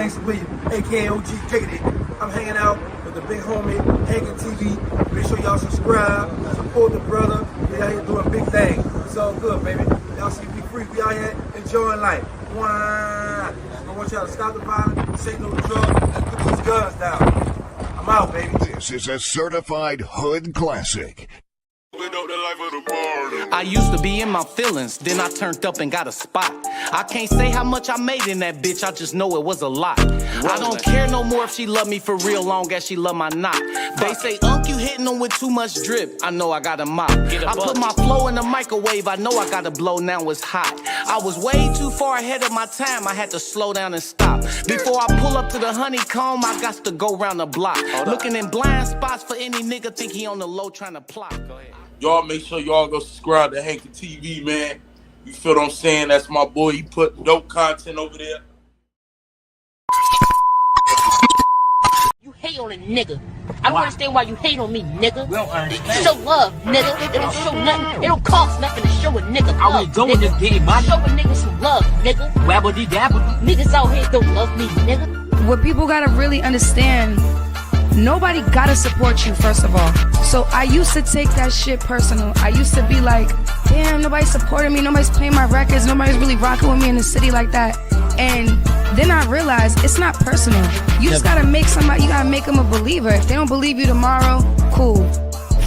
Gangsta William, aka OG Diggity. I'm hanging out with the big homie, Hankin TV. Make sure y'all subscribe, support the brother. We out here doing big things. It's all good, baby. Y'all see we free. We out here enjoying life. I want y'all to stop the violence, say no to drugs, and put these guns down. I'm out, baby. This is a certified hood classic. I used to be in my feelings, then I turned up and got a spot. I can't say how much I made in that bitch, I just know it was a lot. I don't care no more if she love me for real, long as she love my knot. They say, Unc, you hitting them with too much drip. I know I got a mop. I put my flow in the microwave, I know I got to blow, now it's hot. I was way too far ahead of my time, I had to slow down and stop. Before I pull up to the honeycomb, I got to go round the block. Looking in blind spots for any nigga think he on the low trying to plot. Go ahead. Y'all make sure y'all go subscribe to Hankin TV, man. You feel what I'm saying? That's my boy. He put dope content over there. You hate on a nigga. I don't understand why you hate on me, nigga. We don't understand. Show love, nigga. It don't show nothing. It don't cost nothing to show a nigga love. How we doing this game, man? Show a nigga some love, nigga. Wabbity dabble. Niggas out here don't love me, nigga. What people gotta really understand, nobody gotta support you, first of all. So I used to take that shit personal. I used to be like, damn, nobody's supporting me, nobody's playing my records, nobody's really rocking with me in the city like that. And then I realized it's not personal. You just gotta make somebody, you gotta make them a believer. If they don't believe you tomorrow, cool.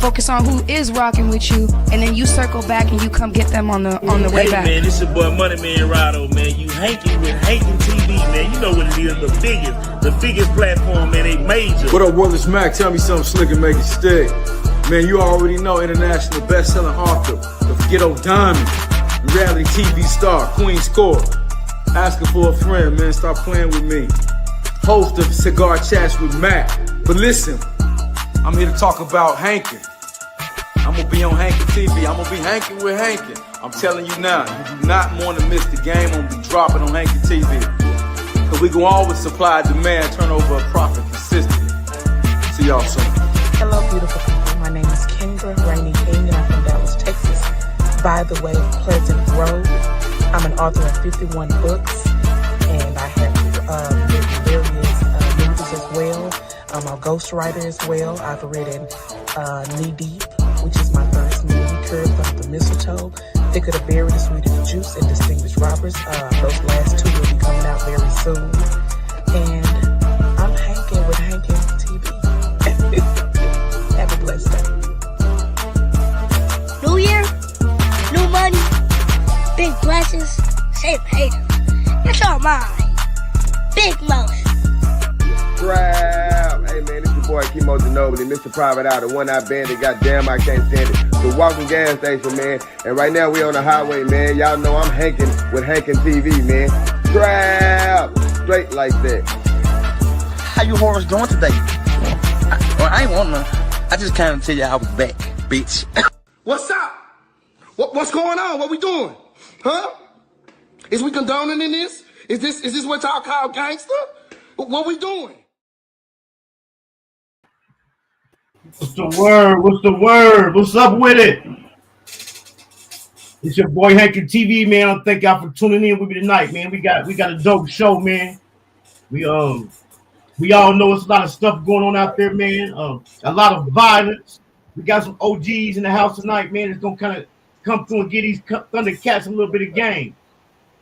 Focus on who is rocking with you, and then you circle back and you come get them on the way back. Hey man, this your boy Money Man Rado, man. You Hankin with Hankin TV, man. You know what it is, the biggest platform, man. They major. What up, Willis Mac? Tell me something slick and make it stick. Man, you already know international best-selling author, the Ghetto Diamond, reality TV star, Queen Score. Asking for a friend, man. Stop playing with me. Host of Cigar Chats with Mac. But listen, I'm here to talk about Hankin. I'm gonna be on Hankin TV. I'm gonna be Hankin with Hankin. I'm telling you now, you do not want to miss the game. I'm gonna be dropping on Hankin TV. Cause we can always supply demand, turn over a profit consistently. See y'all soon. Hello, beautiful people. My name is Kendra Rainey King, and I'm from Dallas, Texas. By the way, Pleasant Grove. I'm an author of 51 books, and I have written various movies as well. I'm a ghostwriter as well. I've written Knee Deep, which is my first movie, Curved Under the Mistletoe, Thicker the Berry, The Sweeter the Juice, and Distinguished Robbers. Those last two will be coming out very soon. And I'm Hankin with Hankin TV. Have a blessed day. New year, new money, big blessings, save haters. It's all mine. Big mouth. Trapp. Hey man, this your boy Kimo Ginobili, Mr. Private Eye, the one-eyed bandit. Goddamn, I can't stand it. The walking gas station, man. And right now we on the highway, man. Y'all know I'm Hankin with Hankin TV, man. Trapp. Straight like that. How you horrors doing today? I ain't want to. I just kind of tell you I was back, bitch. What's up? What's going on? What we doing? Huh? Is we condoning in this? Is this what y'all call gangster? What we doing? What's the word? What's the word? What's up with it? It's your boy Hankin TV, man. I thank y'all for tuning in with me tonight, man. We got a dope show, man. We all know it's a lot of stuff going on out there, man. A lot of violence. We got some OGs in the house tonight, man. It's gonna kind of come through and get these Thundercats a little bit of game.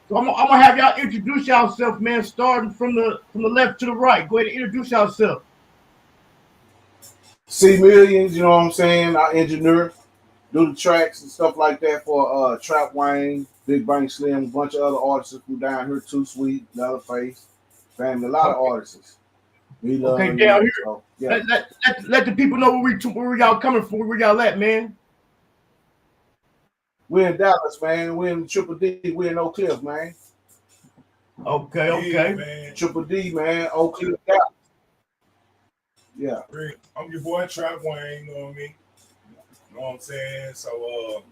So I'm gonna have y'all introduce yourself, man, starting from the left to the right. Go ahead and introduce yourself. C Millions, you know what I'm saying? I engineer, do the tracks and stuff like that for Trapp Wayne, Big Bang Slim, a bunch of other artists from down here, Too Sweet, Leatherface, family, a lot of artists. We love okay, down here. So, yeah. Let the people know where y'all coming from, where y'all at, man. We're in Dallas, man. We're in Triple D. We're in OakCliff, man. Okay. Yeah, man. Triple D, man. OakCliff, Dallas. Yeah. I'm your boy Trapp Wayne, you know what I mean? You know what I'm saying? So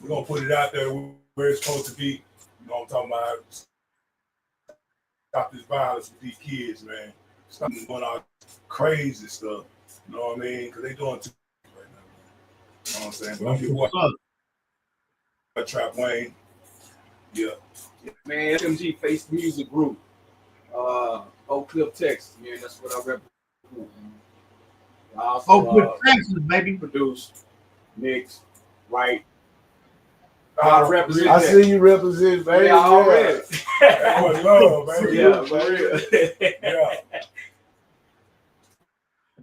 we're gonna put it out there where it's supposed to be. You know what I'm talking about? Stop this violence with these kids, man. Stop doing all crazy stuff. You know what I mean? Because they doing too much right now, man. You know what I'm saying? But I'm your boy Trapp Wayne. Yeah. Man, SMG Face Music Group. OakCliff, Texas, man. That's what I represent. I also OakCliff, Texas, baby. Produce, mix, write. I represent. I see you represent, baby. Yeah, already. That was love, baby. Yeah, for real. Yeah.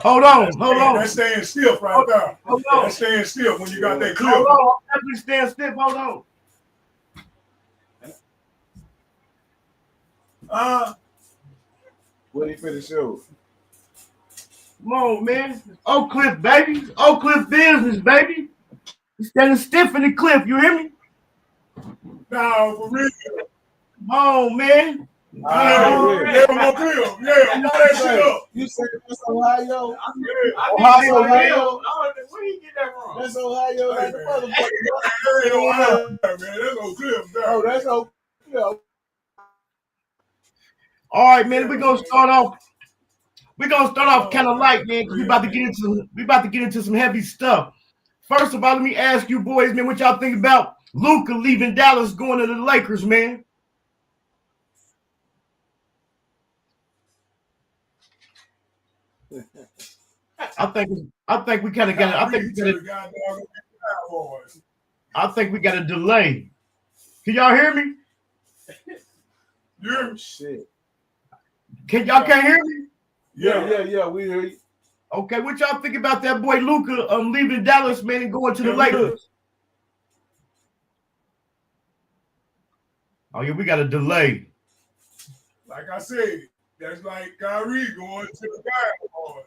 Hold on. That's staying stiff right there. Hold on. That's staying stiff when you got that clip. Hold on. I'm definitely staying stiff. Hold on. What do you finna show? Come on, man. OakCliff, baby. OakCliff business, baby. You standing stiff in the cliff, you hear me? No, for real. Come on, man. Yeah, my clip. Yeah, know that shit up. You said that's Ohio? Ohio. Where you get that from? That's Ohio. Like the motherfucker. That ain't Ohio, man. That's OakCliff. Oh, that's Ohio. All right, man. We're gonna start off kind of light, man, because we about to get into some heavy stuff. First of all, let me ask you boys, man, what y'all think about Luka leaving Dallas, going to the Lakers, man? I think we kind of got. I think we got a delay. Can y'all hear me? Yeah. Shit. Can't hear me? Yeah. We hear you. Okay, what y'all think about that boy Luka leaving Dallas, man, and going to the Lakers? Oh yeah, we got a delay. Like I said, that's like Kyrie going to the Cowboys.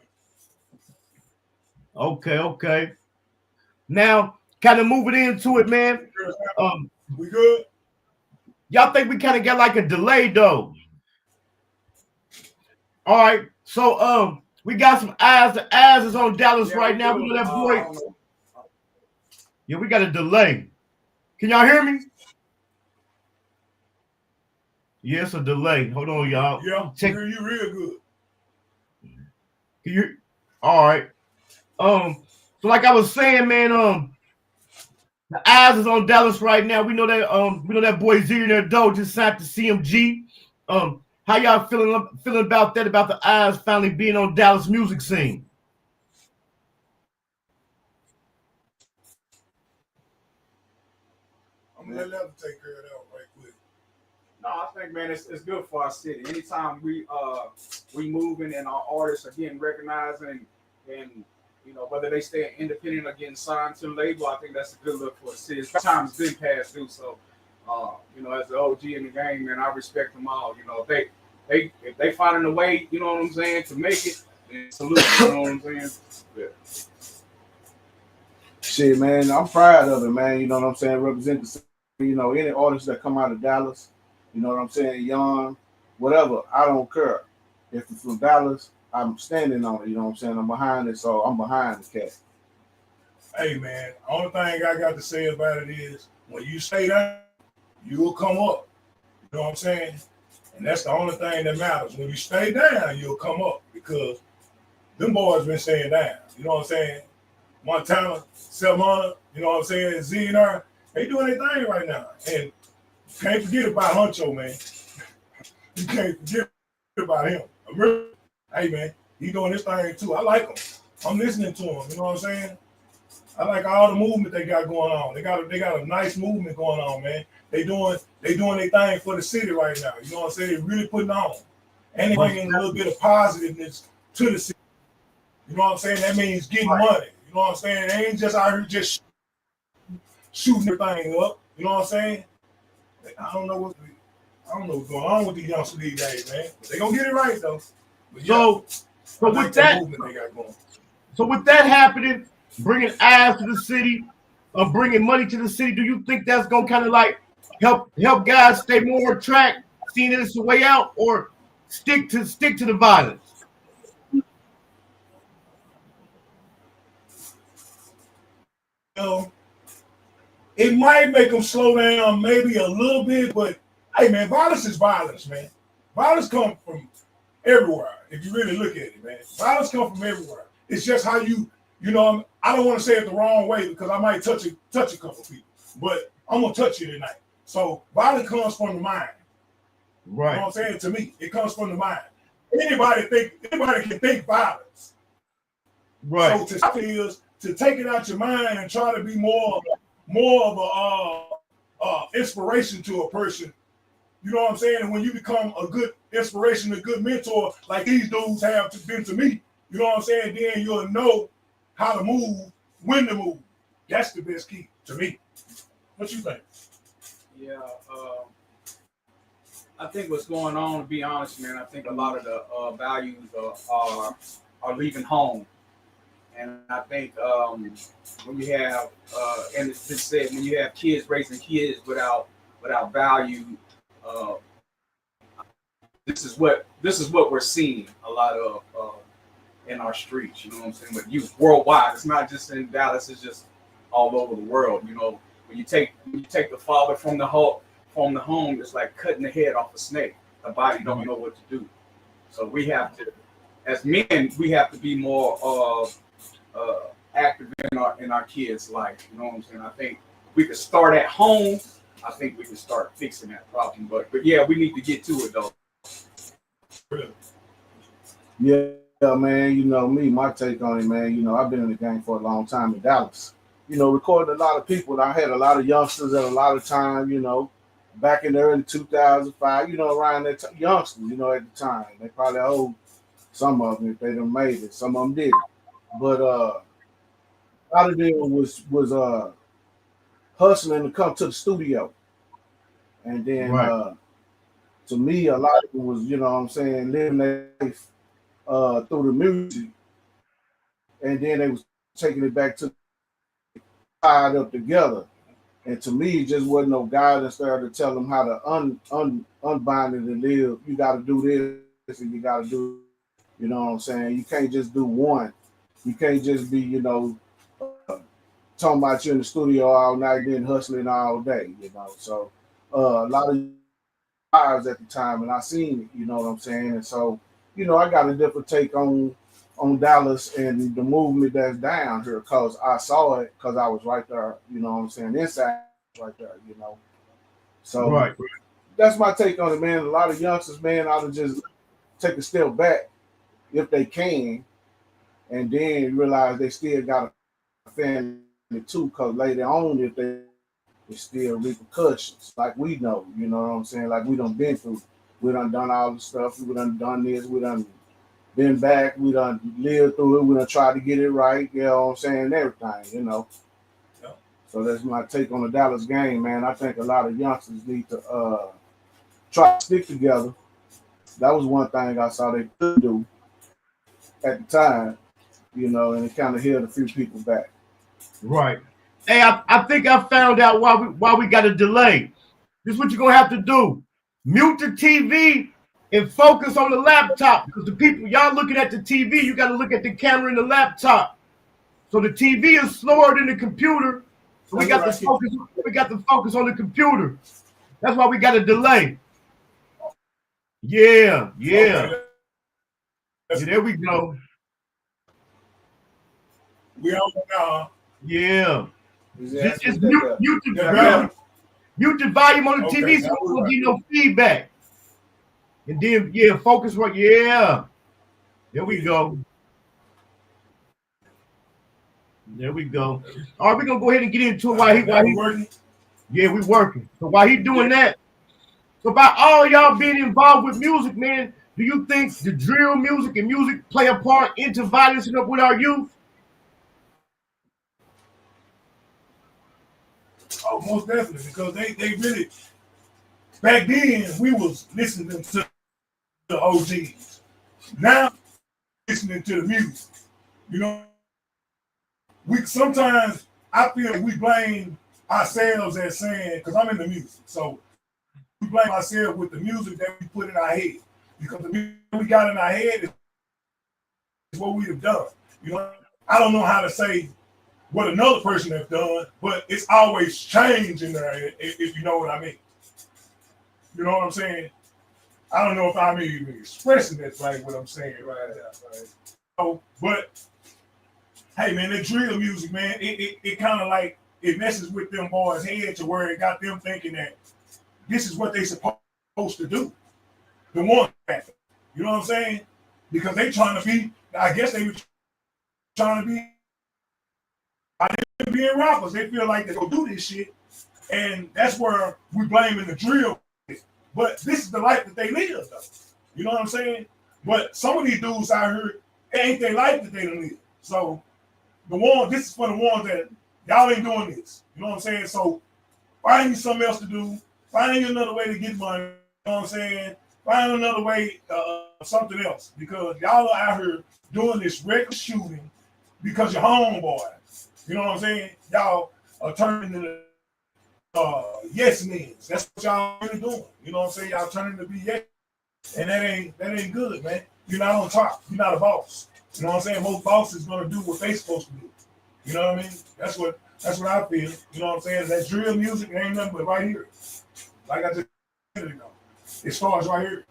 Okay. Now, kind of moving into it, man. We good? Y'all think we kind of got like a delay though? All right, so we got some eyes. The eyes is on Dallas right now. We know that boy. Yeah, we got a delay. Can y'all hear me? Yeah, it's a delay. Hold on, y'all. Yeah, hear you real good. Can you? All right. So like I was saying, man, the eyes is on Dallas right now. We know that boy Zillionaire Doe just signed to CMG. How y'all feeling about that? About the eyes finally being on Dallas music scene? I'm gonna let them take care of that right quick. No, I think, man, it's good for our city. Anytime we moving and our artists are getting recognized and you know, whether they stay independent or getting signed to the label, I think that's a good look for the city. Time's been passed through, so you know, as the OG in the game, man, I respect them all. You know, if they finding a way, you know what I'm saying, to make it, then salute. You know what I'm saying? Yeah. Shit, man, I'm proud of it, man. You know what I'm saying? Represent the, you know, any artists that come out of Dallas. You know what I'm saying? Young, whatever. I don't care. If it's from Dallas, I'm standing on it. You know what I'm saying? I'm behind it, so I'm behind the cat. Hey, man, only thing I got to say about it is when you stay down, you will come up. You know what I'm saying? And that's the only thing that matters. When you stay down, you'll come up because them boys been staying down. You know what I'm saying? Montana, Selmana, you know what I'm saying? ZNR, they doing their thing right now. And you can't forget about Huncho, man. You can't forget about him. Hey, man, he doing this thing too. I like him. I'm listening to him. You know what I'm saying? I like all the movement they got going on. They got a nice movement going on, man. They doing their thing for the city right now. You know what I'm saying? They really putting on. And they bringing a little bit of positiveness to the city. You know what I'm saying? That means getting money. You know what I'm saying? They ain't just out here just shooting everything up. You know what I'm saying? I don't know what's going on with these youngsters these days, man. But they gonna get it right though. But So with that happening, bringing eyes to the city, bringing money to the city, do you think that's gonna kind of like help guys stay more on track, seeing it's the way out, or stick to the violence? It might make them slow down maybe a little bit, but hey, man, violence is violence, man. Violence comes from everywhere. If you really look at it, man, violence comes from everywhere. It's just how you know. I don't want to say it the wrong way because I might touch a couple people, but I'm gonna touch you tonight. So violence comes from the mind. Right. You know what I'm saying? To me, it comes from the mind. Anybody can think violence. Right. So to stop it is to take it out your mind and try to be more of a inspiration to a person. You know what I'm saying? And when you become a good inspiration, a good mentor, like these dudes have been to me, you know what I'm saying? Then you'll know how to move, when to move. That's the best key to me. What you think? Yeah, I think what's going on, to be honest, man, I think a lot of the values are leaving home. And I think when you have, and it's been said, when you have kids raising kids without value, this is what we're seeing a lot of in our streets. You know what I'm saying? But youth worldwide, it's not just in Dallas; it's just all over the world. You know, when you take the father from the home, it's like cutting the head off a snake. The body don't know what to do. So we have to, as men, we have to be more active in our kids' life. You know what I'm saying? I think we could start at home. I think we can start fixing that problem. But yeah, we need to get to it though. Yeah, man. You know me, my take on it, man. You know, I've been in the game for a long time in Dallas. You know, recording a lot of people. I had a lot of youngsters at a lot of time. You know, back in the early 2005. You know, around that youngsters. You know, at the time they probably old. Some of them, if they done made it, some of them didn't. But a lot of them was hustling to come to the studio, and then to me, a lot of it was, you know what I'm saying, living their life through the music, and then they was taking it back to tied up together. And to me, it just wasn't no guidance there to tell them how to unbind it and live. You got to do this and you got to do, you know what I'm saying? You can't just do one. You can't just be, you know, talking about you in the studio all night, then hustling all day, you know. So a lot of lives at the time, and I seen it, you know what I'm saying? And so, you know, I got a different take on Dallas and the movement that's down here because I saw it because I was right there, you know what I'm saying? Inside right there, you know. So that's my take on it, man. A lot of youngsters, man, ought to just take a step back if they can, and then realize they still got a family too, because later on, if it's still repercussions, like we know, you know what I'm saying? Like we done been through, we done all the stuff, we done this, we done been back, we done lived through it, we done tried to get it right, you know what I'm saying? Everything, you know. Yeah. So that's my take on the Dallas game, man. I think a lot of youngsters need to try to stick together. That was one thing I saw they could do at the time, you know, and it kind of held a few people back. Right. Hey, I think I found out why we got a delay. This is what you're gonna have to do. Mute the TV and focus on the laptop, because the people, y'all looking at the TV, you got to look at the camera in the laptop. So the TV is slower than the computer. So we got to focus. We got to focus on the computer. That's why we got a delay. Yeah. Yeah, there we go. We all know. Yeah. Just mute the volume on the TV so we don't get no feedback. And then, yeah, focus right. Yeah. There we go. There we go. All right, we're going to go ahead and get into it while he working. Yeah, we working. So while he doing that, so by all y'all being involved with music, man, do you think the drill music and music play a part into violence with our youth? Oh, most definitely, because they really, back then we was listening to the OGs. Now listening to the music. You know, sometimes I feel like we blame ourselves as saying, because I'm in the music, so we blame ourselves with the music that we put in our head. Because the music we got in our head is what we have done. You know, I don't know how to say what another person has done, but it's always changing there, if you know what I mean. You know what I'm saying? I don't know if I'm even expressing that right, what I'm saying right now. Right? So, but hey, man, the drill music, man, it kind of like, it messes with them boys' head to where it got them thinking that this is what they supposed to do. the one factor. You know what I'm saying? Because they trying to be, I guess they were trying to be being rappers. They feel like they go do this shit. And that's where we blaming the drill. But this is the life that they live, though. You know what I'm saying? But some of these dudes out here, it ain't their life that they don't live. So this is for the ones that y'all ain't doing this. You know what I'm saying? So find you something else to do. Find you another way to get money. You know what I'm saying? Find another way, something else. Because y'all are out here doing this reckless shooting because you're homeboy. You know what I'm saying? Y'all are turning into yes men. That's what y'all really doing. You know what I'm saying? Y'all turning to be yes. And that ain't good, man. You're not on top. You're not a boss. You know what I'm saying? Most bosses gonna do what they supposed to do. You know what I mean? That's what I feel. You know what I'm saying? That drill music ain't nothing but right here. Like I just said ago. It starts right here.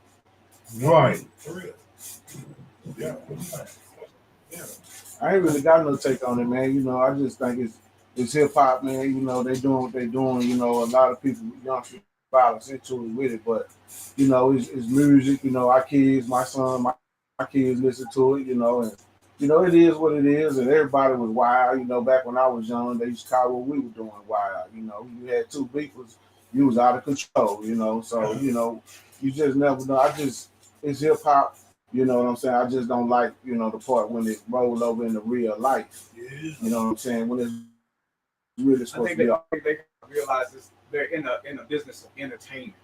Right. For real. Yeah. Yeah. I ain't really got no take on it, man. You know, I just think it's hip hop, man. You know, they doing what they doing. You know, a lot of people, young people, violence into it with it, but you know, it's music. You know, our kids, my son, my kids listen to it. You know, and you know, it is what it is. And everybody was wild. You know, back when I was young, they used to call what we were doing wild. You know, you had two beefers, you was out of control. You know, so you know, you just never know. It's hip hop. You know what I'm saying? I just don't like, you know, the part when it rolled over into real life. Yeah. You know what I'm saying? When it's really supposed to be. I think they realize they're in a business of entertainment.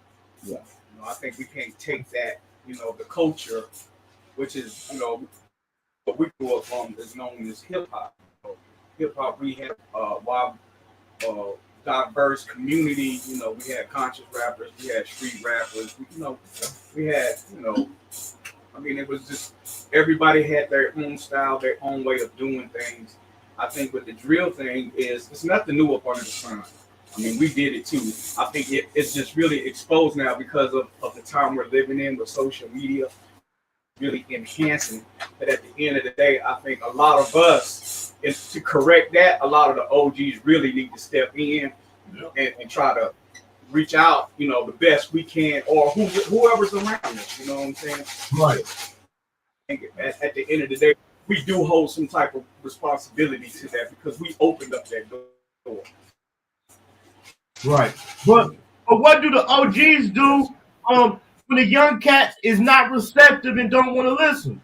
Yeah. You know, I think we can't take that, you know, the culture, which is, you know, what we grew up on is known as hip hop. Hip hop, we have diverse community. You know, we had conscious rappers, we had street rappers. You know, we had, you know. I mean, it was just everybody had their own style, their own way of doing things. I think with the drill thing it's nothing new up under the sun. I mean, we did it too. I think it's just really exposed now because of the time we're living in with social media, really enhancing. But at the end of the day, I think a lot of us, to correct that, a lot of the OGs really need to step in and try to reach out, you know, the best we can, or whoever's around us, you know what I'm saying? Right. At the end of the day, we do hold some type of responsibility to that because we opened up that door. Right. But what do the OGs do when the young cat is not receptive and don't want to listen?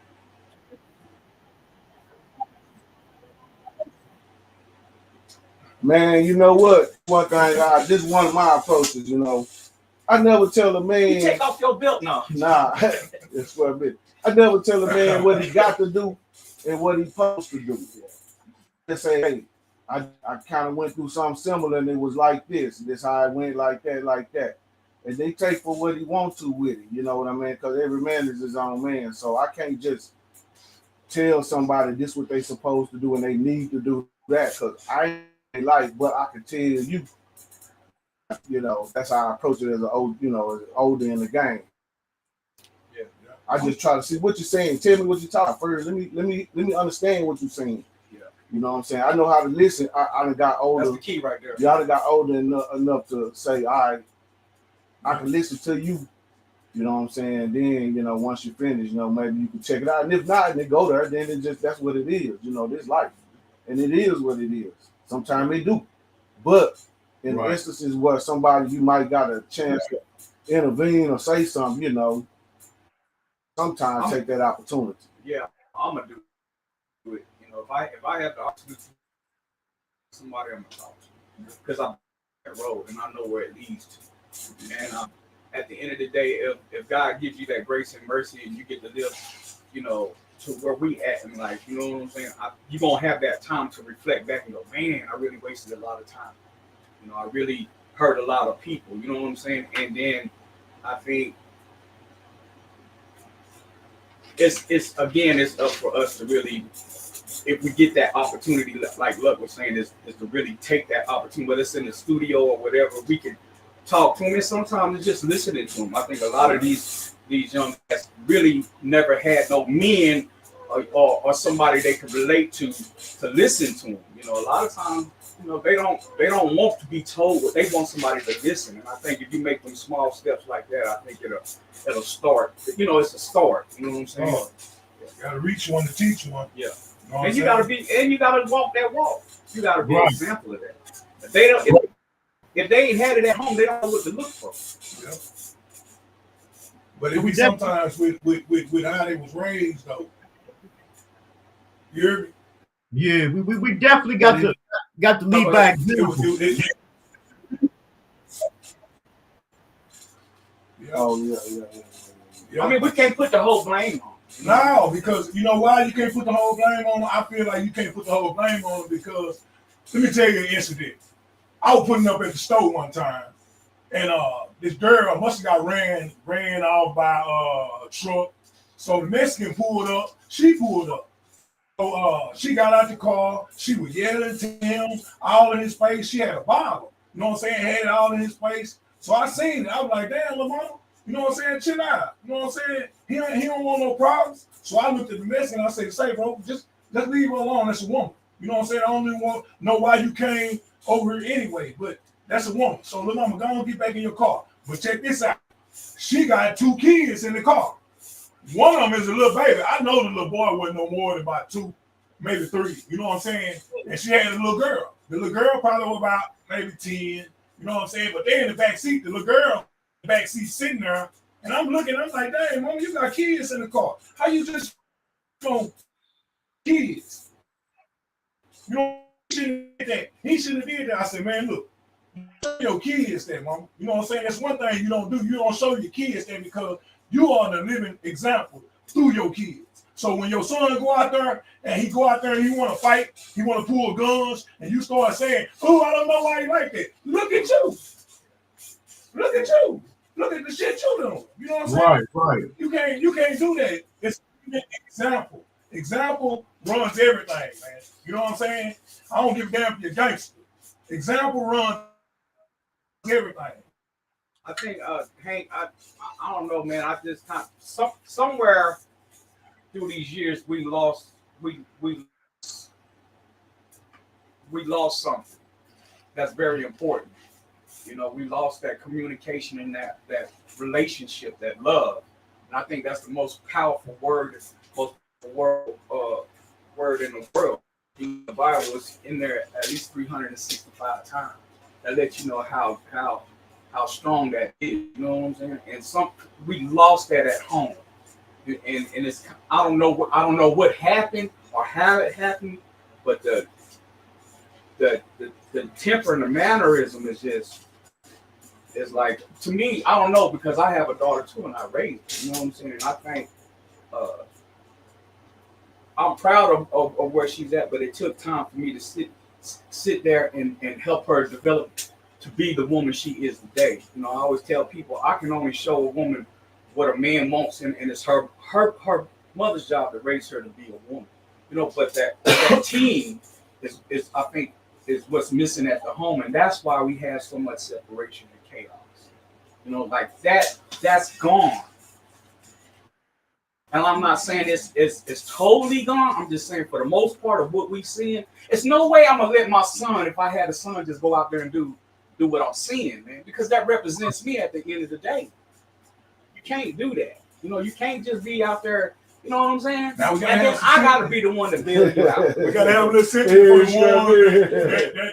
Man, you know what? One thing, this is one of my approaches, you know. I never tell a man. You take off your belt now. Nah, that's what I mean. I never tell a man what he got to do and what he's supposed to do. They say, hey, I kind of went through something similar and it was like this. This how it went, like that. And they take for what he wants to with it, you know what I mean? Because every man is his own man. So I can't just tell somebody this what they supposed to do and they need to do that, because I ain't like, but I can tell you, you know, that's how I approach it as an old, you know, older in the game. Yeah. I just try to see what you're saying. Tell me what you're talking first. Let me understand what you're saying. Yeah. You know what I'm saying? I know how to listen. I done got older. That's the key right there. Y'all done got older enough to say, all right, I can listen to you. You know what I'm saying? Then, you know, once you finish, you know, maybe you can check it out. And if not, and they go there, then it just, that's what it is. You know, this life. And it is what it is. Sometimes they do. But in instances where somebody, you might got a chance to intervene or say something, you know, sometimes take that opportunity. Yeah, I'm gonna do it. You know, if I have the opportunity, somebody I'm gonna talk to, because I'm on that road and I know where it leads to. And at the end of the day, if God gives you that grace and mercy and you get to live, you know, to where we at in life, you know what I'm saying? You're gonna have that time to reflect back and go, man, I really wasted a lot of time. You know, I really hurt a lot of people. You know what I'm saying? And then I think it's up for us to really, if we get that opportunity, like Luck was saying, is to really take that opportunity, whether it's in the studio or whatever, we can talk to them. And sometimes it's just listening to them. I think a lot of these young guys really never had no men or somebody they could relate to listen to them. You know, a lot of times you know, they don't want to be told what they want somebody to listen. And I think if you make them small steps like that, I think it'll start. You know, it's a start. You know what I'm saying? Oh, you gotta reach one to teach one. Yeah. You know And you gotta walk that walk. You gotta be an example of that. If they don't, if they ain't had it at home, they don't know what to look for. Yeah. But it be sometimes with how they was raised though. You hear me? Yeah, we definitely got to lead by example. Oh yeah. I mean, we can't put the whole blame on. No, because you know why you can't put the whole blame on them? I feel like you can't put the whole blame on them because let me tell you an incident. I was putting up at the store one time, and this girl must have got ran off by a truck. So the Mexican pulled up. She pulled up. So she got out the car. She was yelling to him all in his face. She had a bottle. You know what I'm saying? Had it all in his face. So I seen it. I was like, damn, little mama. You know what I'm saying? Chill out. You know what I'm saying? He don't want no problems. So I looked at the Mexican and I said, say, bro, just leave her alone. That's a woman. You know what I'm saying? I don't even want to know why you came over here anyway, but that's a woman. So little mama, go on, get back in your car. But check this out. She got 2 kids in the car. One of them is a little baby. I know the little boy wasn't no more than about 2, maybe 3. You know what I'm saying? And she had a little girl. The little girl probably was about maybe 10. You know what I'm saying? But they in the back seat. The little girl in the back seat sitting there. And I'm looking. I'm like, dang, mama, you got kids in the car. How you just kids? You know, he shouldn't have did that. He shouldn't have did that. I said, man, look, show your kids that, mama. You know what I'm saying? That's one thing you don't do. You don't show your kids that because you are the living example through your kids. So when your son go out there and he go out there and he want to fight, he want to pull guns, and you start saying, oh, I don't know why he like that. Look at you. Look at you. Look at the shit you doing. You know what I'm saying? Right. You can't do that. It's an example. Example runs everything, man. You know what I'm saying? I don't give a damn if you're gangster. Example runs everything. I think, Hank, I don't know, man. I just somewhere through these years we lost something that's very important. You know, we lost that communication and that relationship, that love. And I think that's the most powerful word, word in the world. The Bible is in there at least 365 times. That lets you know how strong that is. You know what I'm saying? And we lost that at home. And it's I don't know what happened or how it happened, but the temper and the mannerism is like, to me, I don't know, because I have a daughter too and I raised her, you know what I'm saying? And I think I'm proud of where she's at, but it took time for me to sit there and help her develop to be the woman she is today. You know, I always tell people I can only show a woman what a man wants, and it's her mother's job to raise her to be a woman. You know, but that team is I think is what's missing at the home, and that's why we have so much separation and chaos. You know, like that's gone. And I'm not saying it's totally gone. I'm just saying for the most part of what we've seen, it's no way I'm gonna let my son, if I had a son, just go out there and do what I'm seeing, man, because that represents me at the end of the day. You can't do that. You know, you can't just be out there. You know what I'm saying? Now and then I gotta be the one to build you out. We gotta have a little sympathy for the one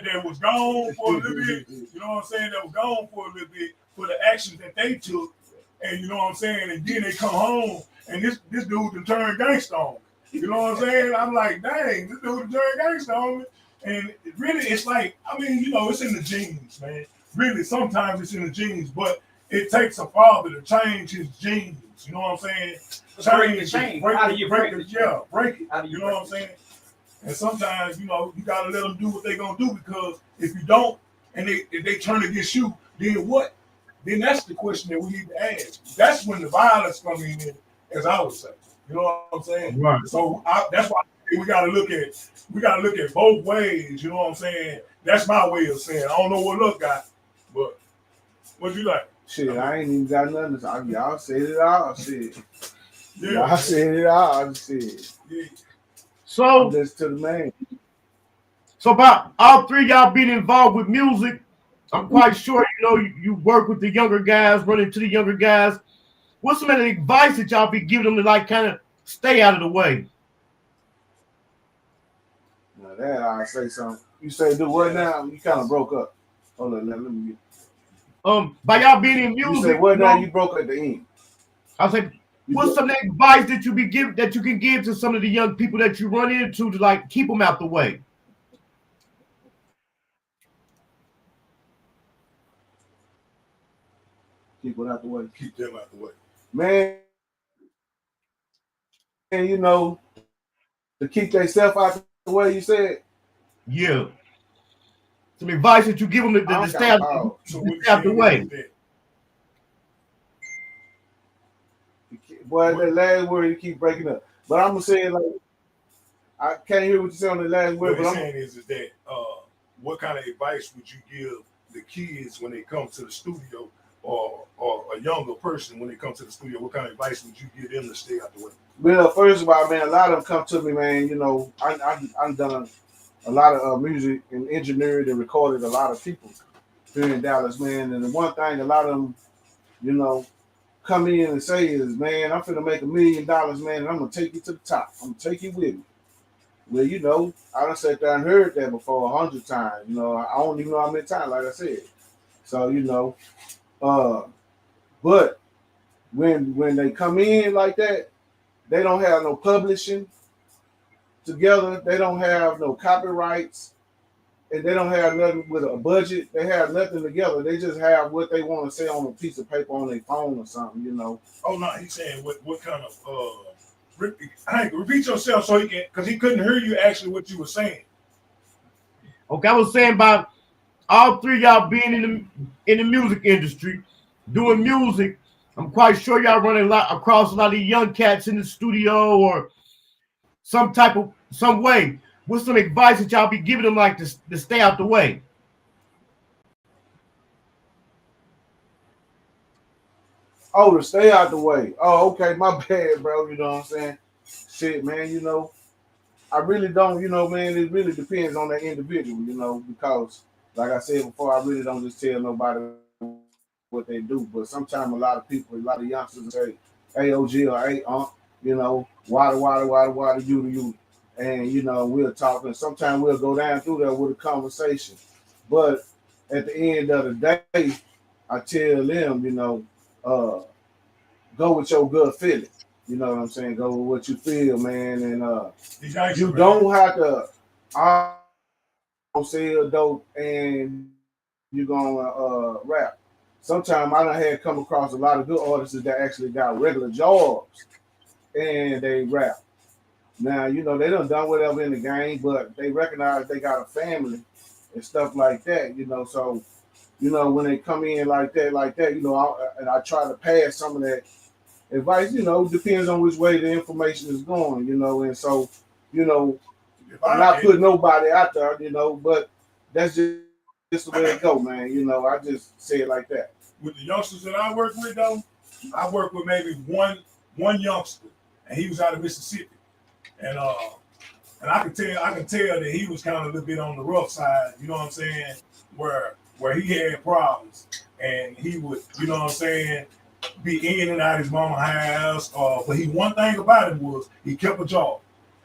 that was gone for a little bit. You know what I'm saying? That was gone for a little bit for the actions that they took. And you know what I'm saying? And then they come home and this dude done turned gangster on me. You know what I'm saying? I'm like, dang, this dude done turned gangster on me. And really, it's like, I mean, you know, it's in the genes, man. Really, sometimes it's in the genes, but it takes a father to change his genes. You know what I'm saying? Break it. Yeah, break it. You know what I'm saying? And sometimes, you know, you gotta let them do what they're gonna do, because if you don't, and if they turn against you, then what? Then that's the question that we need to ask. That's when the violence comes in, as I would say. You know what I'm saying? Right. So that's why we gotta look at both ways. You know what I'm saying? That's my way of saying. I don't know what Luke got, but what you like? Shit, I ain't even got nothing. Y'all said it all. Shit. Yeah. Y'all said it all. Shit. Yeah. So listen to the man. So about all three of y'all being involved with music, I'm quite sure you work with the younger guys, run into the younger guys. What's some of the advice that y'all be giving them to like kind of stay out of the way? Now that I say something. You say do what now? You kind of broke up. Hold on, let me get. By y'all being in music, you say what now? You broke at the end. I say, what's some of the advice that you can give to some of the young people that you run into to like keep them out the way? Keep it out the way. Keep them out the way. Man, and to keep themselves out the way, you said? Yeah. Some advice that you give them to stay out the way. Boy, that last word you keep breaking up. But I'm gonna say it like I can't hear what you say on the last word. What I'm saying is that what kind of advice would you give the kids when they come to the studio, or a younger person when they come to the studio? What kind of advice would you give them to stay out the way? Well, first of all, man, a lot of them come to me, man. I've done a lot of music and engineered and recorded a lot of people here in Dallas, man. And the one thing a lot of them, come in and say is, man, I'm finna make $1 million, man, and I'm gonna take you to the top. I'm gonna take you with me. Well, I done sat down and heard that before 100 times. I don't even know how many times, like I said. So, but when they come in like that, they don't have no publishing together. They don't have no copyrights, and they don't have nothing with a budget. They have nothing together. They just have what they want to say on a piece of paper on their phone or something, Oh no, he's saying what kind of repeat yourself so he can, because he couldn't hear you actually what you were saying. Okay, I was saying about all three of y'all being in the music industry, doing music. I'm quite sure y'all running across a lot of young cats in the studio or some way. What's some advice that y'all be giving them like to stay out the way? Oh, to stay out the way. Oh, okay, my bad, bro. You know what I'm saying? Shit, man, I really don't, man, it really depends on that individual, because like I said before, I really don't just tell nobody what they do. But sometimes a lot of youngsters say, hey, OG, or hey, water, you. And, we'll talk, and sometimes we'll go down through there with a conversation. But at the end of the day, I tell them, go with your gut feeling. You know what I'm saying? Go with what you feel, man. And you don't have to sell dope and you're gonna rap. Sometimes I done had come across a lot of good artists that actually got regular jobs and they rap. Now, they done whatever in the game, but they recognize they got a family and stuff like that, So, when they come in like that, I try to pass some of that advice, depends on which way the information is going, and so, I'm not putting nobody out there, but that's just the way it go, man. I just say it like that. With the youngsters that I work with, though, I work with maybe one youngster, and he was out of Mississippi, and I can tell that he was kind of a little bit on the rough side. You know what I'm saying? Where he had problems, and he would, be in and out of his mama's house. But one thing about him was he kept a job.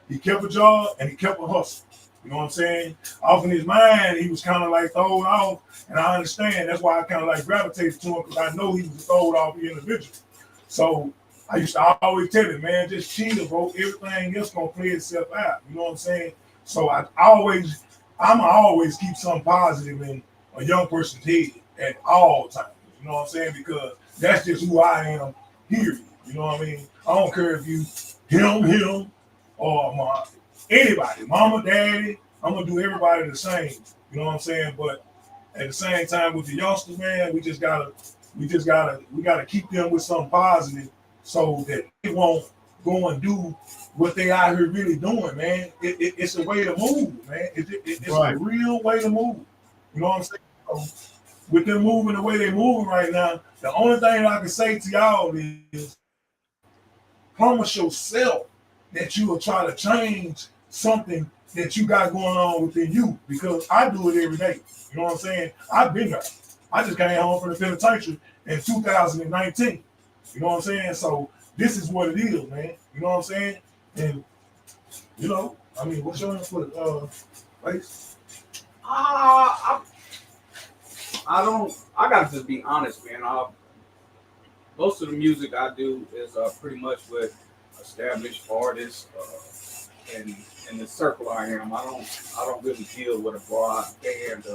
He kept a job and he kept a hustle. You know what I'm saying? Off in his mind, he was kind of like thrown off, and I understand. That's why I kind of like gravitated to him, because I know he was a thrown off individual. So I used to always tell him, man, just chill, bro. Everything else gonna play itself out. You know what I'm saying? So I'm always keep something positive in a young person's head at all times. You know what I'm saying? Because that's just who I am, period. You know what I mean? I don't care if you him, or anybody, mama, daddy. I'm gonna do everybody the same. You know what I'm saying? But at the same time, with the youngsters, man, we gotta keep them with something positive so that they won't go and do what they out here really doing, man. It's a way to move, man. It's right. A real way to move. You know what I'm saying? So, with them moving the way they're moving right now, the only thing I can say to y'all is promise yourself that you will try to change something that you got going on within you, because I do it every day. You know what I'm saying? I've been there. I just came home from the penitentiary in 2019. You know what I'm saying? So this is what it is, man. You know what I'm saying? And you know, I mean, what's your input, Face? I gotta just be honest, man. Most of the music I do is pretty much with established artists, and in the circle I am. I don't really deal with a broad band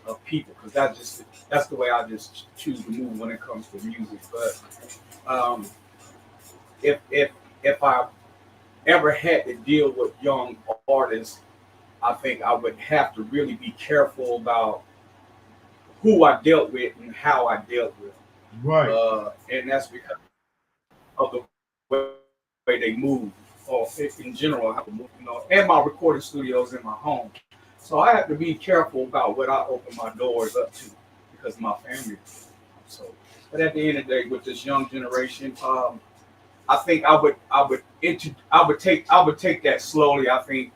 of people, because that's the way I just choose to move when it comes to music. But if I ever had to deal with young artists, I think I would have to really be careful about who I dealt with and how I dealt with. Right. And that's because of the way they move, or in general how they move, you know, and my recording studios in my home. So I have to be careful about what I open my doors up to, because of my family. So, but at the end of the day, with this young generation, I think I would take that slowly. I think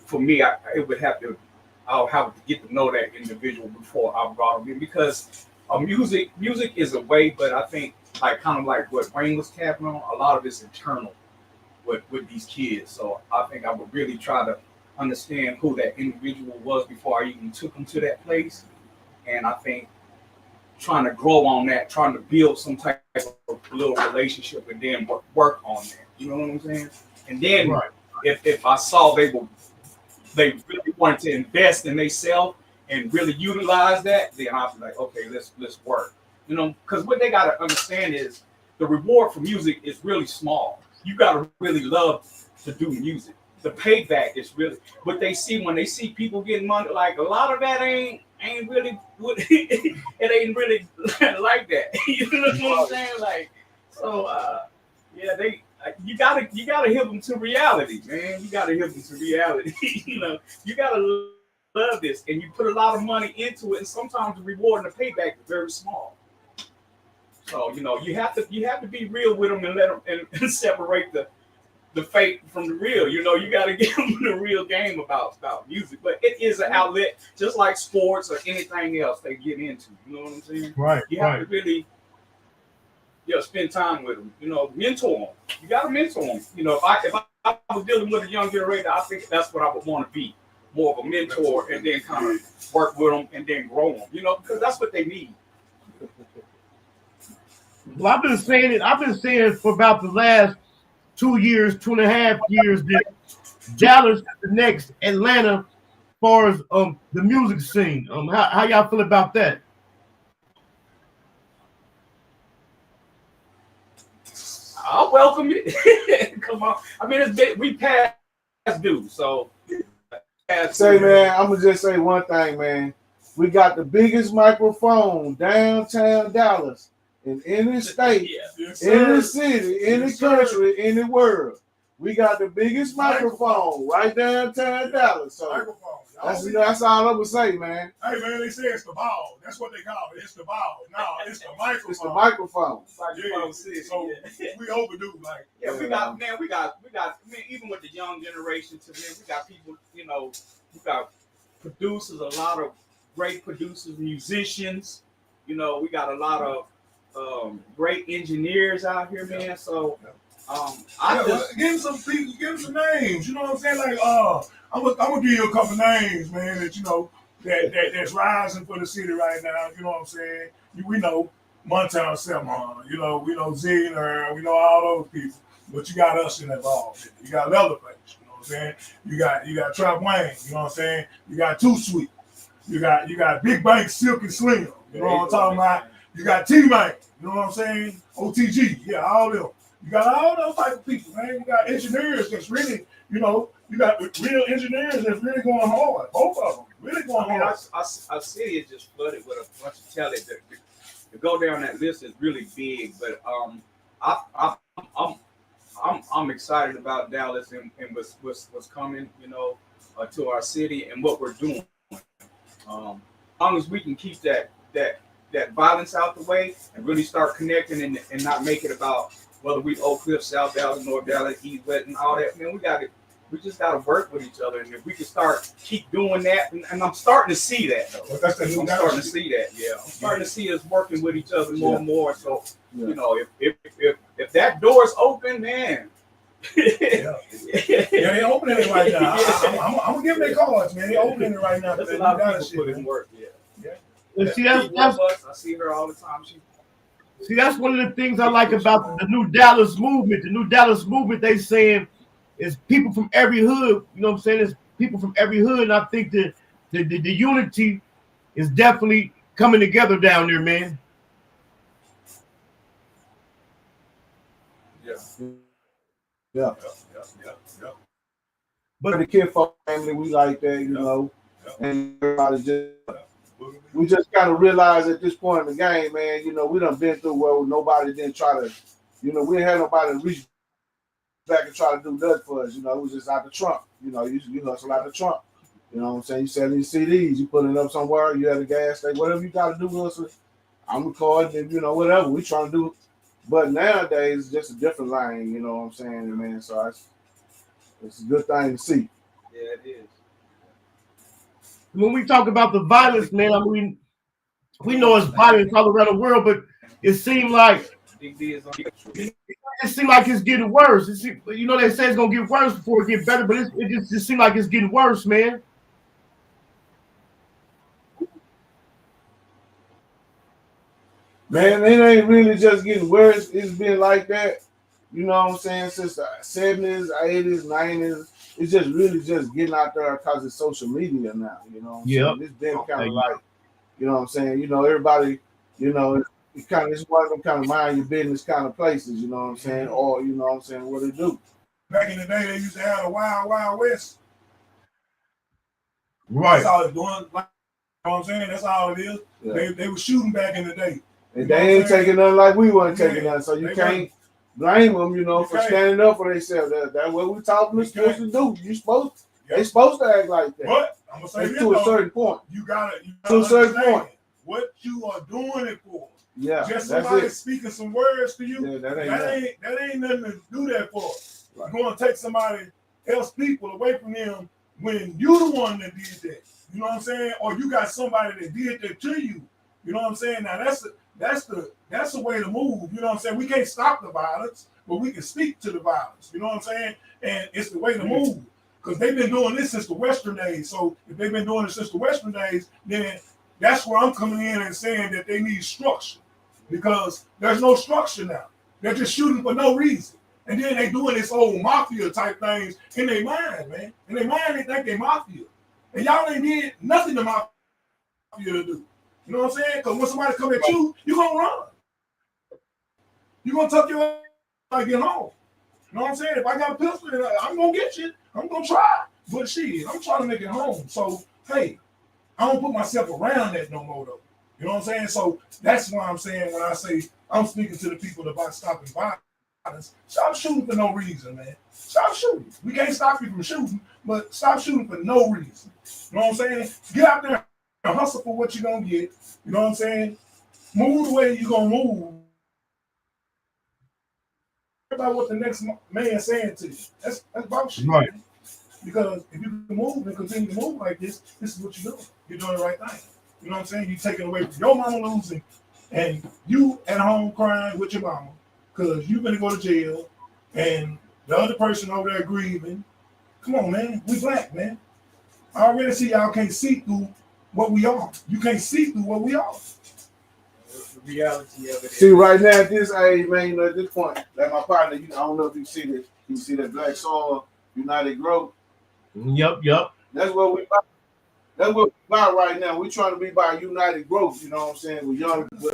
for me, I'll have to get to know that individual before I brought them in, because music is a way, but I think kind of like what Wayne was tapping on, a lot of it's internal with these kids. So I think I would really try to understand who that individual was before I even took them to that place. And I think trying to grow on that, trying to build some type of little relationship, and then work on that. You know what I'm saying? And then if I saw they really wanted to invest in themselves and really utilize that, then I'll be like, okay, let's work. You know, because what they got to understand is the reward for music is really small. You got to really love to do music. The payback is really what they see when they see people getting money. Like a lot of that ain't really it ain't really like that. You know what I'm saying? Like, so yeah, you gotta hit them to reality, man. You gotta hit them to reality. You know, you gotta love this, and you put a lot of money into it, and sometimes the reward and the payback is very small. So you know, you have to be real with them and let them and separate the fake from the real. You know, you got to give them the real game about music. But it is an outlet, just like sports or anything else they get into. You know what I'm saying? Right. You have to really, spend time with them. You know, mentor them. You got to mentor them. You know, if I was dealing with a young generator, I think that's what I would want to be, more of a mentor, and then kind of work with them and then grow them. You know, because that's what they need. Well, I've been saying it for about the last 2 years, 2.5 years, that Dallas is the next Atlanta as far as the music scene. How y'all feel about that? I'll welcome it. Come on. I mean, we passed due, so. Say, man, I'm gonna just say one thing, man. We got the biggest microphone downtown Dallas. In any state, any city, any country, any world, we got the biggest microphone right downtown Dallas. So that's all I would say, man. Hey, man, they say it's the ball. That's what they call it. It's the ball. No, it's the microphone. It's the microphone. Yeah. So we overdue, like. Yeah, we got, even with the young generation today, we got people, you know, we got producers, a lot of great producers, musicians. You know, we got a lot of great engineers out here, man. So give them some people, give them some names. You know what I'm saying? Like I'm gonna give you a couple names, man, that you know that's rising for the city right now. You know what I'm saying? We know Montana Selman, you know, we know Zigner, we know all those people, but you got us in that ball. You got Leatherface, you know what I'm saying? You got Trapp Wayne, you know what I'm saying? You got Too Sweet. You got Big Bank, Silk and Slim. You know what I'm talking about? You got T-Bank, you know what I'm saying? OTG, yeah, all them. You got all those type of people, man. You got engineers that's really, you know, you got real engineers that's really going hard. Both of them really going hard. Our city is just flooded with a bunch of talent. To go down that list is really big, but I'm excited about Dallas and what's coming, you know, to our city and what we're doing. As long as we can keep that violence out the way and really start connecting and not make it about whether we OakCliff, South Dallas, North Dallas, East, West, and all that. Man, we We just gotta work with each other, and if we can keep doing that, and I'm starting to see that though. Well, that's the new I'm guy. starting to see that. Yeah, I'm starting to see us working with each other more and more. So you know, if that door's open, man. Yeah, they opening it right now. I'm gonna give them their cards, man. They opening it right now. There's a lot of people put in work. And see, that's I see her all the time. See, that's one of the things I like about the new Dallas movement. The new Dallas movement, they saying, is people from every hood. You know what I'm saying? It's people from every hood, and I think that the unity is definitely coming together down there, man. Yeah. But the kid family, we like that, you know, and everybody we just kind of realize at this point in the game, man, you know, we done been through where nobody didn't try to, you know, we didn't have nobody reach back and try to do nothing for us, you know, it was just out the trunk, you know, you hustle out the trunk, you know what I'm saying? You selling your CDs, you putting it up somewhere, you at a gas station, whatever you got to do, hustle, I'm recording, and, you know, whatever, we trying to do. But nowadays, it's just a different line, you know what I'm saying, man, so it's a good thing to see. Yeah, it is. When we talk about the violence, man, I mean, we know it's violence all around the world, but it seemed like it's getting worse. You know, they say it's gonna get worse before it get better, but it just seems like it's getting worse, man. Man, it ain't really just getting worse. It's been like that, you know what I'm saying, since the 70s, 80s, 90s. It's just really just getting out there because it's social media now, you know what I'm saying? It's been kind of like, you know what I'm saying? You know, everybody, you know, it's one of them kind of mind your business kind of places, you know what I'm saying? Or, you know what I'm saying, what they do. Back in the day, they used to have the Wild Wild West. Right. That's all it's doing. Like, you know what I'm saying? That's all it is. Yeah. They were shooting back in the day. And they ain't taking nothing like we weren't taking nothing, so you can't blame them, you know, for standing up for themselves. That's what we taught them supposed to do. They supposed to act like that. But I'm gonna say this, to a certain point. You gotta to a certain point. What you are doing it for. Yeah, just that's somebody it. speaking some words to you. Yeah, that ain't nothing to do that for. Right. You're gonna take somebody else people away from them when you the one that did that. You know what I'm saying? Or you got somebody that did that to you. You know what I'm saying? Now that's the way to move. You know what I'm saying? We can't stop the violence, but we can speak to the violence. You know what I'm saying? And it's the way to move. Because they've been doing this since the Western days. So if they've been doing it since the Western days, then that's where I'm coming in and saying that they need structure. Because there's no structure now. They're just shooting for no reason. And then they doing this old mafia type things in their mind, man. In their mind, they think they mafia. And y'all ain't did nothing to mafia to do. You know what I'm saying? Because when somebody come at you, you're going to run. You're going to tuck your ass and get home. You know what I'm saying? If I got a pistol, I'm going to get you. I'm going to try. But shit, I'm trying to make it home. So, hey, I don't put myself around that no more, though. You know what I'm saying? So that's why I'm saying when I say I'm speaking to the people about stopping violence, stop shooting for no reason, man. Stop shooting. We can't stop you from shooting, but stop shooting for no reason. You know what I'm saying? Get out there and hustle for what you're going to get. You know what I'm saying? Move the way you're going to move. About what the next man saying to you. That's about shit. Right. Man. Because if you can move and continue to move like this is what you're doing. You're doing the right thing. You know what I'm saying? You're taking away from your mama losing and you at home crying with your mama because you're going to go to jail and the other person over there grieving. Come on, man. We black, man. I already see y'all can't see through what we are. You can't see through what we are. The reality of it. See, right now at this age, man, you know, at this point, like my partner, I don't know if you see this. You see that Black Soil United Growth? Yep. That's what we about. That's what we're about right now. We're trying to be by united growth, you know what I'm saying? With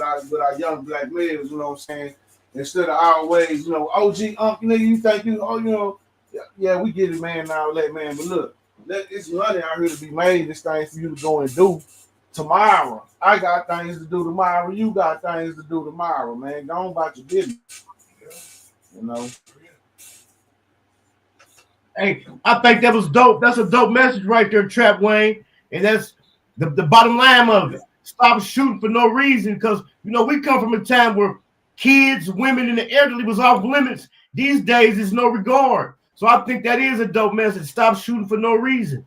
our young black males, you know what I'm saying? Instead of our ways, you know, OG, you think you know, yeah, we get it, man, now let man. But look, it's money out here to be made, this thing for you to go and do tomorrow. I got things to do tomorrow, you got things to do tomorrow, man. Go on about your business. You know. Hey, I think that was dope. That's a dope message right there, Trapp Wayne. And that's the bottom line of it. Stop shooting for no reason, because, you know, we come from a time where kids, women, and the elderly was off limits. These days, there's no regard. So I think that is a dope message. Stop shooting for no reason.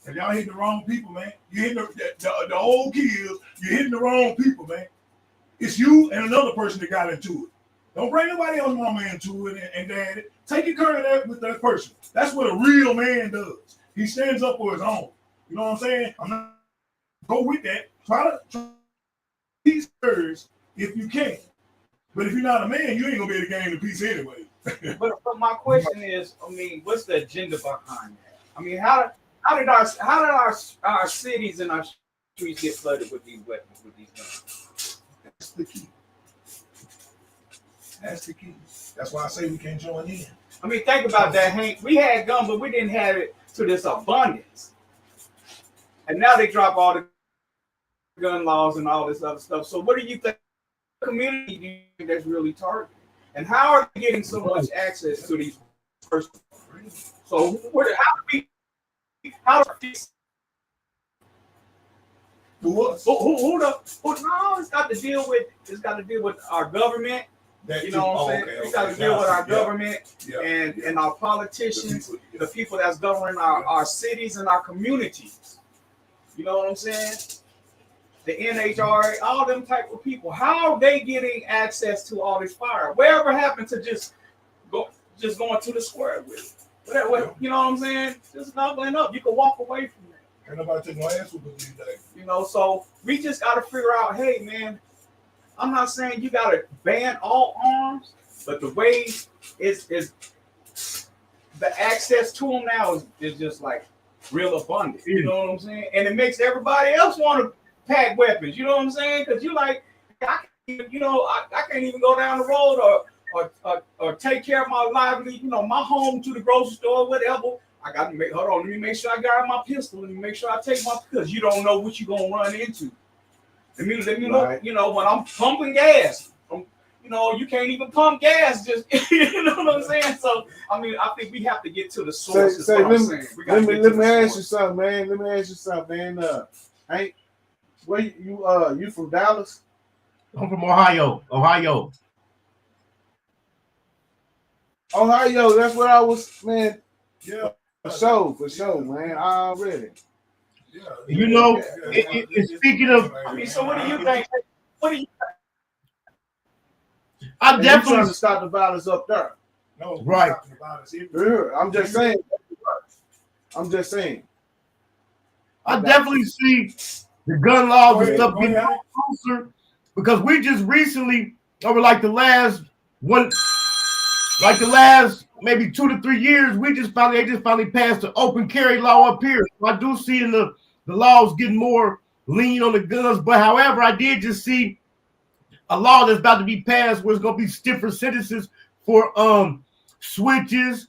And y'all hitting the wrong people, man. You hitting the old kids. You're hitting the wrong people, man. It's you and another person that got into it. Don't bring nobody else mama into it and daddy. Take your care of that with that person. That's what a real man does. He stands up for his own. You know what I'm saying? I'm not go with that. Try to peace first if you can. But if you're not a man, you ain't gonna be able to gain the peace anyway. but my question is, I mean, what's the agenda behind that? I mean, how did our cities and our streets get flooded with these weapons, with these guns? That's the key. That's the key. That's why I say we can't join in. I mean, think about that, Hank. We had guns, but we didn't have it to this abundance. And now they drop all the gun laws and all this other stuff. So what do you think the community do you think that's really targeted? And how are they getting so much access to these persons? So how do we no, it's got to deal with our government. You know what I'm saying? Okay, we got to deal with our government and our politicians, the people that's governing our cities and our communities. You know what I'm saying? The NHRA, all them type of people. How are they getting access to all this fire? Whatever happened to just going to the square with it? Whatever, you know what I'm saying? Just knuckling up. You can walk away from that. Ain't nobody taking no ass with these days. You know, so we just got to figure out, hey, man, I'm not saying you got to ban all arms, but the way is the access to them now is just like real abundant. You know what I'm saying? And it makes everybody else want to pack weapons. You know what I'm saying? Because you like, I can't even go down the road or take care of my livelihood, my home to the grocery store, whatever. I got to let me make sure I got my pistol. Let me make sure I take because you don't know what you're going to run into. Let me look, when I'm pumping gas, you can't even pump gas. Just, you know what I'm saying? So, I mean, I think we have to get to the source. Let me ask you something, man. Hank, where you from Dallas? I'm from Ohio. Ohio, that's where I was, man. Yeah. For sure, man. Already. Speaking of, I mean, so what do you think? I definitely trying to stop the violence up there. No, right. I'm just saying. I definitely see the gun laws and stuff getting closer because we just recently, over like the last maybe 2 to 3 years, they just finally passed the open carry law up here. So I do see in the laws getting more lean on the guns, but however, I did just see a law that's about to be passed where it's going to be stiffer sentences for switches,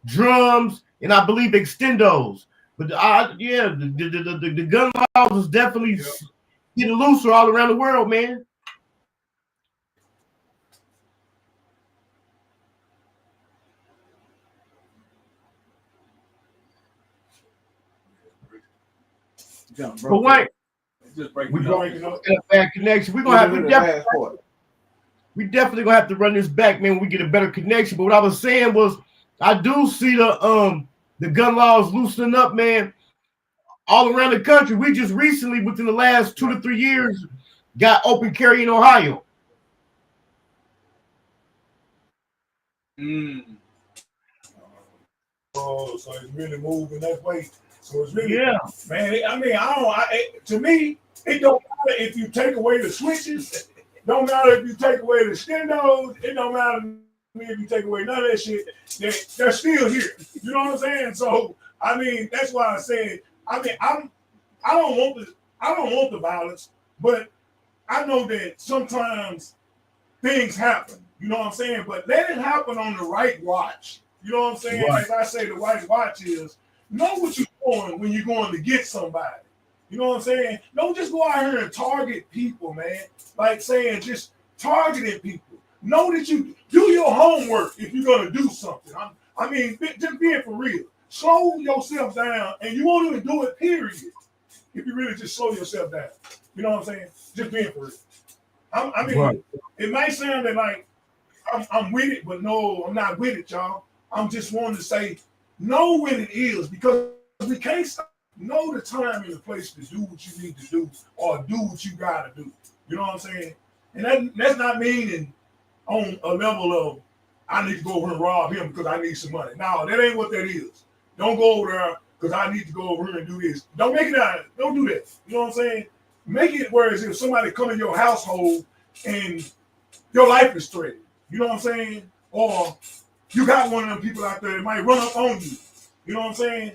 drums, and I believe extendos. But the gun laws is definitely getting looser all around the world, man. But wait, we're going to get a bad connection. We're going to have to we definitely gonna have to run this back, man, when we get a better connection. But what I was saying was I do see the gun laws loosening up, man, all around the country. We just recently, within the last 2 to 3 years, got open carry in Ohio. Oh, so it's really moving that way. So it's really, man. I mean, to me, it don't matter if you take away the switches. Don't matter if you take away the stendos. It don't matter if you take away none of that shit. They're still here. You know what I'm saying? So I mean, that's why I said. I mean, I don't want the violence, but I know that sometimes things happen. You know what I'm saying? But let it happen on the right watch. You know what I'm saying? Right. As I say, the right watch is know what you're doing when you're going to get somebody. You know what I'm saying? Don't just go out here and target people, man. Like saying just targeting people. Know that you do your homework if you're going to do something. I mean, just being for real. Slow yourself down, and you won't even do it, period. If you really just slow yourself down. You know what I'm saying? Just being for real. I mean, it might sound that like I'm with it, but no, I'm not with it, y'all. I'm just wanting to say, know when it is, because we can't stop. Know the time and the place to do what you need to do or do what you gotta do. You know what I'm saying? And that's not meaning on a level of I need to go over and rob him because I need some money. No, that ain't what that is. Don't go over there because I need to go over here and do this. Don't make it out. Don't do that. You know what I'm saying? Make it whereas if somebody come in your household and your life is threatened. You know what I'm saying? Or you got one of them people out there that might run up on you. You know what I'm saying?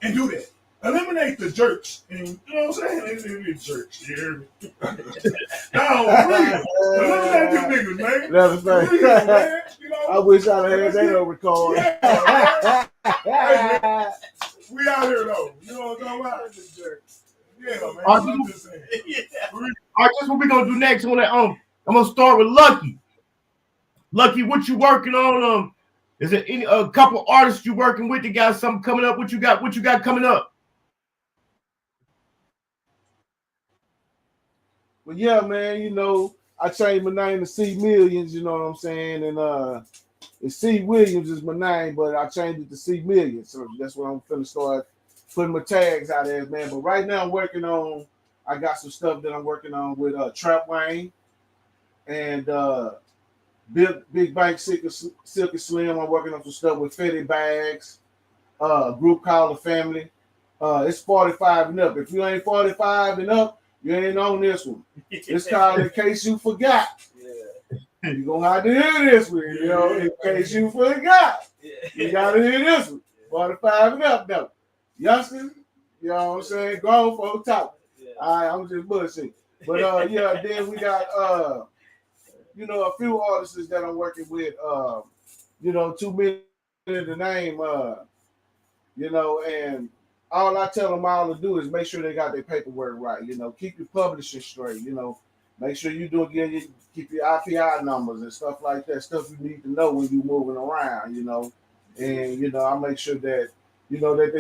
And do that. Eliminate the jerks. And you know what I'm saying? Eliminate jerks. You hear me? No, real. Eliminate them niggas, man. That's right. Real, man. You know? I wish I'd have had that on record. Yeah, hey, we out here though. You know what I'm talking about? Yeah, man. I'm just saying. All right, that's what we're gonna do next. I'm gonna start with Lucky. Lucky, what you working on? Is there any a couple artists you working with that got something coming up? What you got coming up? Well, yeah, man, you know, I changed my name to C Millions, you know what I'm saying? And C Williams is my name, but I changed it to C Millions. So that's what I'm finna start putting my tags out there, man. But right now I got some stuff that I'm working on with Trapp Wayne and Big Bank Silky Slim. I'm working on some stuff with Fetty Bags, a group called The Family. It's 45 and up. If you ain't 45 and up, you ain't on this one. It's called In Case You Forgot. Yeah. You're going to have to hear this one, you know, in case you forgot. You got to hear this one. 45 and up, though. Youngsters, you know what I'm saying? Grown folk talk. All right, I'm just bullshit. But, yeah, then we got, you know, a few artists that I'm working with, you know, 2 million in the name, you know, and all I tell them all to do is make sure they got their paperwork right. You know, keep your publishing straight. You know, make sure you keep your IPI numbers and stuff like that. Stuff you need to know when you're moving around. You know, and you know I make sure that you know that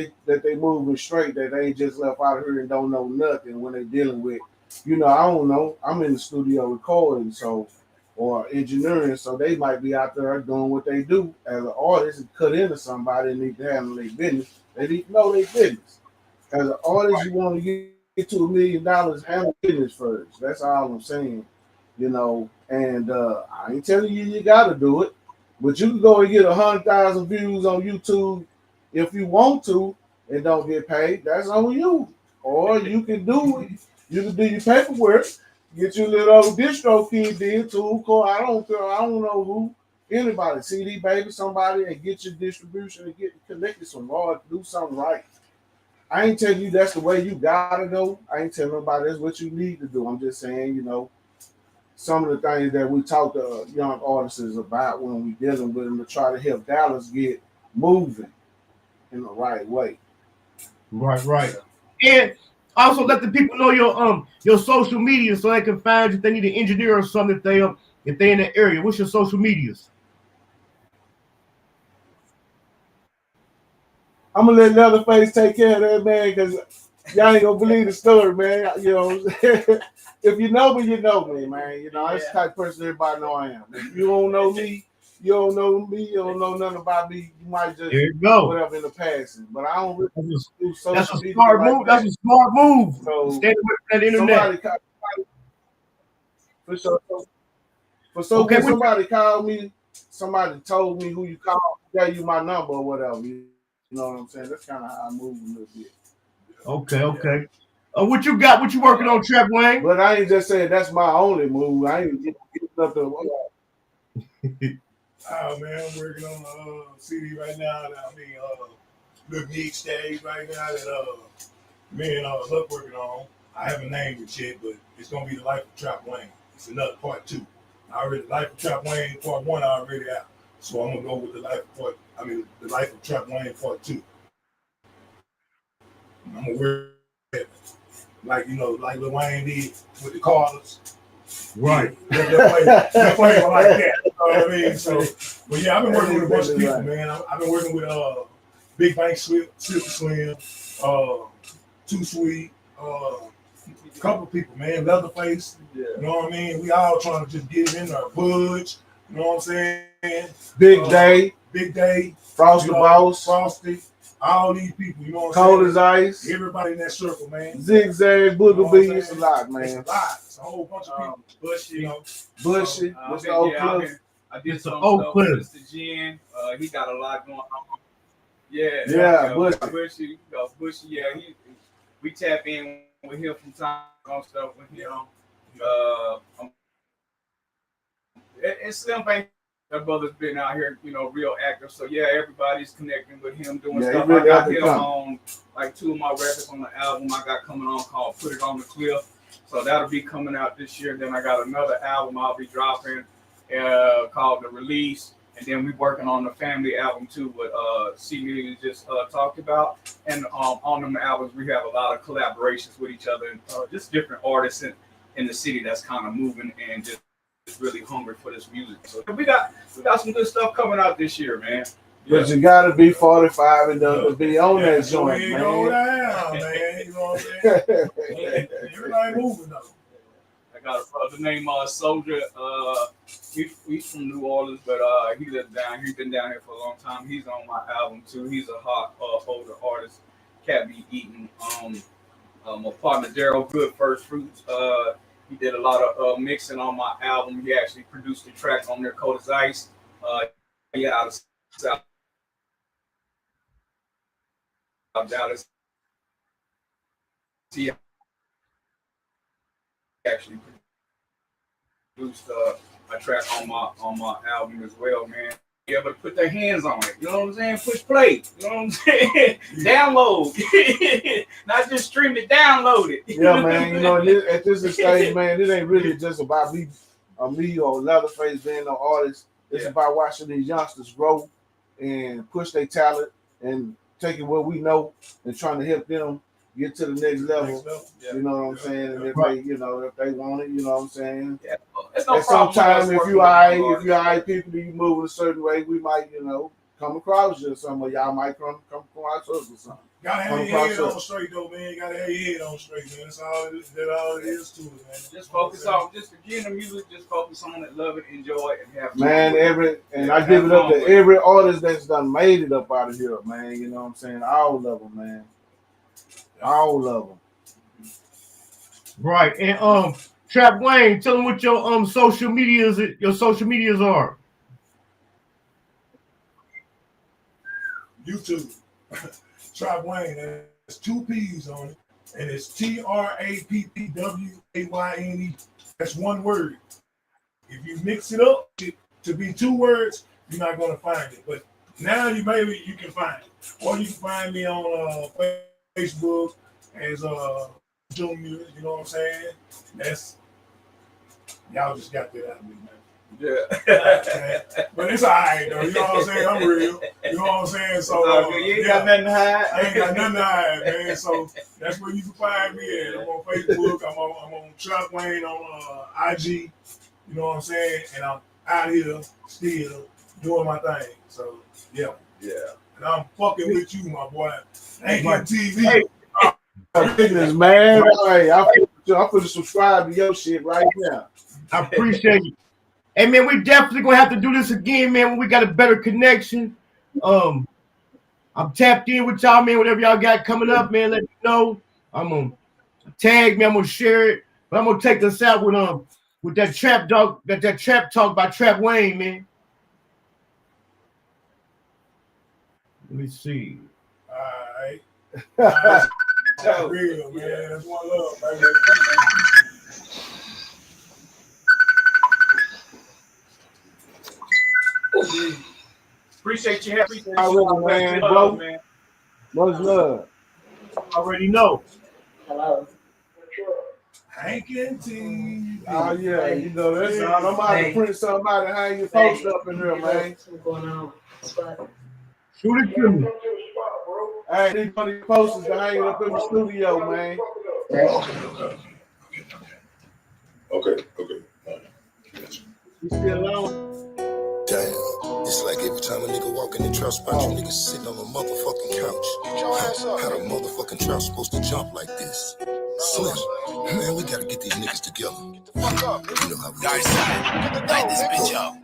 they moving straight. That they ain't just left out here and don't know nothing when they dealing with. You know, I don't know. I'm in the studio recording, or engineering, so they might be out there doing what they do as an artist and cut into somebody and need to handle their business. They need to know their business. As an artist, you want to get to $1 million, handle business first. That's all I'm saying, you know. And I ain't telling you got to do it, but you can go and get 100,000 views on YouTube if you want to and don't get paid. That's on you. Or you can do it. You can do your paperwork. Get your little old distro kid in too. I don't know who. Anybody, CD Baby, somebody, and get your distribution and get connected some raw, do something right. I ain't telling you that's the way you gotta go. I ain't telling nobody that's what you need to do. I'm just saying, you know, some of the things that we talk to young artists about when we dealing with them to try to help Dallas get moving in the right way. Right. And also let the people know your social media so they can find you if they need an engineer or something if they're in the area. What's your social medias? I'm gonna let Leatherface take care of that, man, because y'all ain't gonna believe the story, man. You know, if you know me, you know me, man. You know, that's the type of person everybody know I am. If you don't know me, you don't know nothing about me. You might just whatever in the past. But I don't really do social That's a media smart like move. that. That's a smart move. So Stay with that internet. When somebody called me, somebody told me who you called, gave you my number or whatever. You know what I'm saying? That's kind of how I move a little bit. Okay. What you got? What you working on, Trapp Wayne? But I ain't just saying that's my only move. I ain't getting up to. Oh man, I'm working on a CD right now. Little gig stage right now that me and Luck working on. I haven't named it yet, but it's gonna be The Life of Trapp Wayne. It's another part 2. The Life of Trapp Wayne part 1 already out. So I'm gonna go with The Life of Trapp Wayne part 2. I'm gonna work like Lil Wayne did with the Carters. Right. They're playing like that. You know what I mean? So, but yeah, I've been working with a bunch of people, man. I've been working with Big Bank Silky Slim, Too Sweet, couple people, man. Leatherface. Yeah. You know what I mean? We all trying to just get in there. Budge. You know what I'm saying? Big Day. Big Day. Frosty Boss. Frosty. All these people, you know what I'm Cold saying? as Ice. Everybody in that circle, man. Zigzag, Booger B. It's a lot, man. It's a lot. It's a whole bunch of people. Bushy. You know. Bushy. What's the OakCliff? I did It's the some stuff with OakCliff. Mr. Jen. He got a lot going on. Yeah, Bushy. Bushy. Yeah, we tap in with him from time on stuff with him. And Slim Bank, that brother's been out here, you know, real active. So yeah, everybody's connecting with him, doing stuff. Really I got him on like 2 of my records on the album I got coming on called "Put It on the Cliff." So that'll be coming out this year. Then I got another album I'll be dropping called "The Release." And then we're working on the family album too, what C just talked about. And on them albums, we have a lot of collaborations with each other and just different artists in the city that's kind of moving and just really hungry for this music. So we got some good stuff coming out this year, man. But you gotta be 45 and to be on that joint, man. Go down, man. You know what I'm saying? Everybody moving though. I got a brother named Soldier. He's from New Orleans, but he lives down here. He's been down here for a long time. He's on my album too. He's a hot older artist. Cat be eating. My partner Daryl Good, First Fruits. He did a lot of mixing on my album. He actually produced the track on there, Cold as Ice. Yeah, out of South Dallas. He actually produced a track on my album as well, man. Be able to put their hands on it. You know what I'm saying? Push play. You know what I'm saying? Download. Not just stream it, download it. Yeah, man. You know, at this stage, man, it ain't really just about me or Leatherface being an artist. It's about watching these youngsters grow and push their talent and taking what we know and trying to help them get to the next level. You know what I'm saying? And if they, you know, if they want it, you know what I'm saying? Yeah. No and sometimes if you alright people, you move a certain way, we might, you know, come across you or something. Y'all might come across us or something. Gotta have your head on straight though, man. Gotta have your head on straight, man. That's all it is to it, man. Just focus on, just again the music, just focus on it, love it, enjoy it, and have fun. Man, I give it up to every artist that's done made it up out of here, man. You know what I'm saying? All of them, man. All of them. Right. And Trapp Wayne, tell them what your social medias are. YouTube. Trapp Wayne. There's 2 P's on it. And it's TRAPPWAYNE. That's one word. If you mix it up to be 2 words, you're not gonna find it. But now you can find it. Or you can find me on Facebook as Junior, you know what I'm saying? That's y'all just got that out of me, man. Yeah. But it's all right though, you know what I'm saying? I'm real. You know what I'm saying? So you ain't got nothing to hide. I ain't got nothing to hide, man. So that's where you can find me at. I'm on Facebook, I'm on Trapp Wayne on IG, you know what I'm saying? And I'm out here still doing my thing. So yeah. And I'm fucking with you, my boy. Hankin TV. Hey, Bidnezz, man. Hey, I'm gonna subscribe to your shit right now. I appreciate it. Hey, man, we definitely gonna have to do this again, man, when we got a better connection. I'm tapped in with y'all, man. Whatever y'all got coming up, man, let me know. I'm gonna tag me, I'm gonna share it. But I'm gonna take us out with that trap dog, that trap talk by Trapp Wayne, man. Let me see. All right. That's real, man. That's one love, baby. Appreciate you having me. Man, bro. Much love. Already know. Hello. Hankin TV. Oh yeah, you know that's all. I'm about to print something out and hang your post up in here, man. What's going on? Shoot it to me. Hey, these funny posters to hang it up in the studio, man. Okay. You still on? Damn, it's like every time a nigga walk in the trap spot, you niggas sitting on a motherfucking couch. How the motherfucking trap supposed to jump like this? Slim. Man, we gotta get these niggas together. Fuck up. You know how we Dark side. Light this bitch up.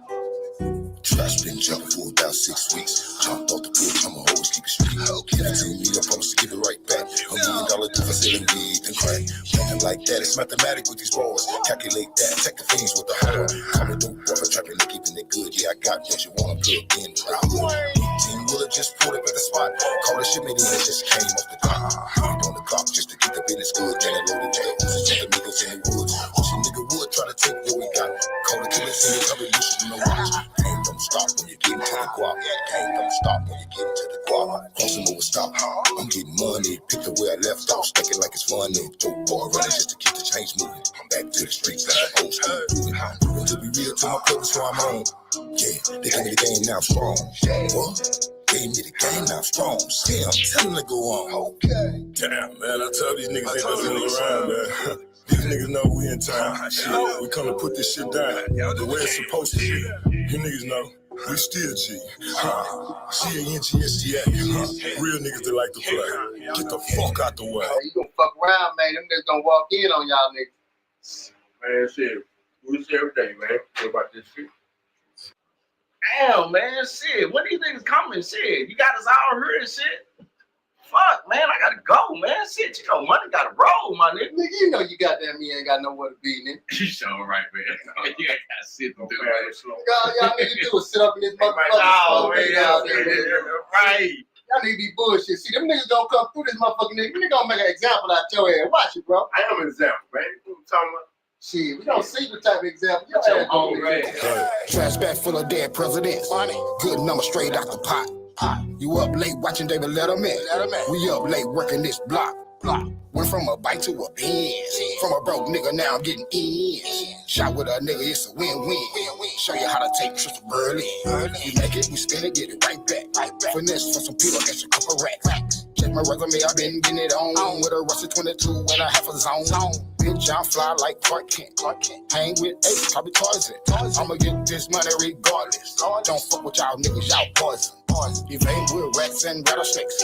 Trash been jumping for about 6 weeks. Jumped off the porch, I'ma always keep it street. Give it to me, I promise to give it right back. $1 million difference in weed and crack. Nothing like that, it's mathematic with these bars. Calculate that, check the things with the hard. Call me dope, rough, trapping and keeping it good. Yeah, I got what you want, plug in to the hood. Team Willer just pulled up at the spot. Call the shipment in, it just came off the dock. Put it on the clock just to keep the business good. Then it loaded with the oozes and the niggas in the woods. Push a nigga would try to take what we got. Call the killers in the cover, you should know watch. Ain't don't stop when you get into the guap. Ain't don't stop when you get into the guap. Crossing over stop. I'm getting money. Pick the way I left off. Stacking like it's funny. Dope boy running just to keep the change moving. I'm back to the streets like the old school moving. Proving to be real to my purpose where I'm on. Yeah, they gave me the game, now I'm strong. What? Gave me the game, now I'm strong. See, I'm telling them to go on. Okay. Damn, man, I tell these niggas ain't nothing around, man. These niggas know we in town. Shit, we come to put this shit down the way it's supposed to be. You niggas know. We still G. C-A-N-G-S-T-A. Real niggas that like to play. Get the fuck out the way. You gonna fuck around, man. Them niggas gonna walk in on y'all niggas. Man, shit. We see every day, man. What about this shit? Damn, man, shit. When these niggas coming, shit? You got us all here and shit. Fuck, man, I gotta go, man. Shit, you know, money gotta roll, my nigga. Nigga, you know you goddamn me ain't got nowhere to be, nigga. You sure right, man. You ain't got shit to do, man. Y'all niggas do is sit up in this motherfucker. Oh, man, right. Y'all need to be bullshit. See, them niggas gonna come through this motherfucking nigga. We gonna make an example out your ass. Watch it, bro. I am an example, man. What you talking about? Shit, we don't see the type of example. Your ass gonna be. Trash bag full of dead presidents. Good number straight out the pot. You up late watching David Letterman. We up late working this block. Went from a bite to a Benz. From a broke nigga, now I'm getting in. Shot with a nigga, it's a win-win. Show you how to take trips to Berlin. You make it, we spin it, get it right back. Finesse for some people, that's a couple racks. Check my resume, I've been getting it on. With a rusty 22 and a half a zone. Bitch, I'm fly like Clark Kent. Hang with apes, probably Tarzan. I'ma get this money regardless. Don't fuck with y'all niggas, y'all poison. Evade with rats and rattlesnakes.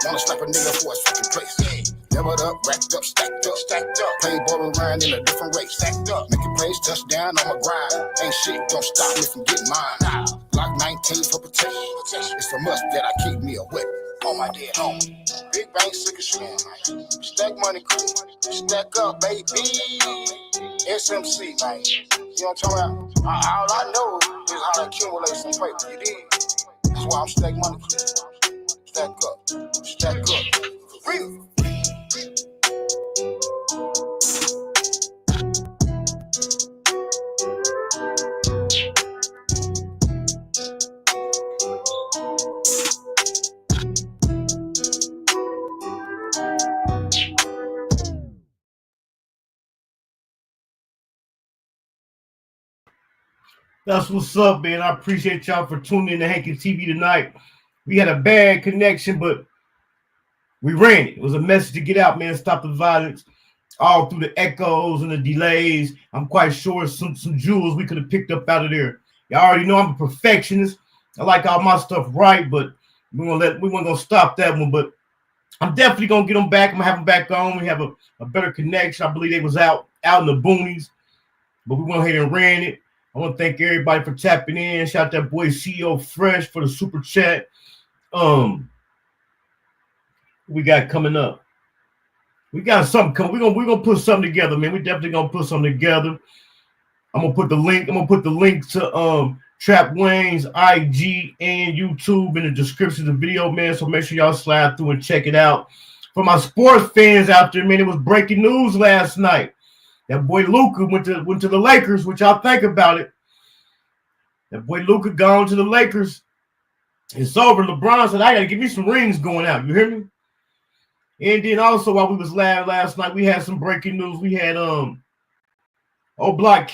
Wanna slap a nigga for a fucking place. Leveled up, racked up, stacked up. Play ball around in a different race. Stacked up, make it plays, touchdown on my grind. Ain't shit, don't stop me from getting mine. Glock 19 for protection. It's a must that I keep me a weapon on my dead home. Big bang, sick of shit. Stack money, crew. Stack up, baby. SMC, man. You know what I'm talking about? All I know is how to accumulate some paper. You did. That's why I'm stack money, crew. Stack up. Stack up. For real. That's what's up, man. I appreciate y'all for tuning in to Hankin TV tonight. We had a bad connection, but we ran it. It was a message to get out, man. Stop the violence. All through the echoes and the delays. I'm quite sure some jewels we could have picked up out of there. Y'all already know I'm a perfectionist. I like all my stuff right, but we weren't gonna stop that one. But I'm definitely gonna get them back. I'm gonna have them back on. We have a better connection. I believe they was out in the boonies, but we went ahead and ran it. I want to thank everybody for tapping in. Shout out that boy CEO Fresh for the super chat. We got coming up. We got something coming. We're gonna put something together, man. We definitely gonna put something together. I'm gonna put the link to Trapp Wayne's IG and YouTube in the description of the video, man. So make sure y'all slide through and check it out. For my sports fans out there, man, it was breaking news last night. That boy Luka went to the Lakers. What y'all think about it? That boy Luka gone to the Lakers. It's over. LeBron said, I got to give me some rings going out. You hear me? And then also while we was live last night, we had some breaking news. We had Block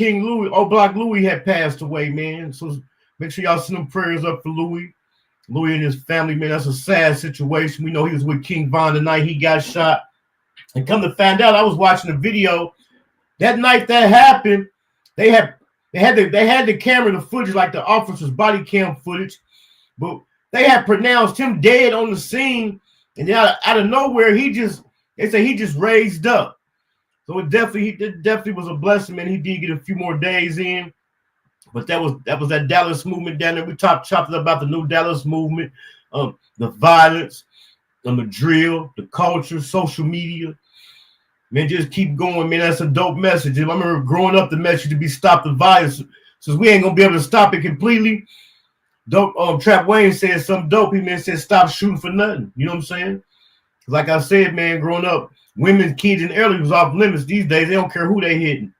Louis had passed away, man. So make sure y'all send them prayers up for Louis. Louis and his family, man. That's a sad situation. We know he was with King Von the night he got shot. And come to find out, I was watching a video. That night that happened, they had the camera, the footage, like the officer's body cam footage, but they had pronounced him dead on the scene, and then out of nowhere, they say he just raised up. So it definitely was a blessing, man. He did get a few more days in, but that was that Dallas movement down there. We chopped it about the new Dallas movement, the violence, the drill, the culture, social media. Man, just keep going, man. That's a dope message. I remember growing up, the message to be stop the violence. Since we ain't gonna be able to stop it completely, dope. Trapp Wayne said something dope. He said stop shooting for nothing. You know what I'm saying? Like I said, man, growing up, women, kids, and elderly was off limits. These days, they don't care who they hitting.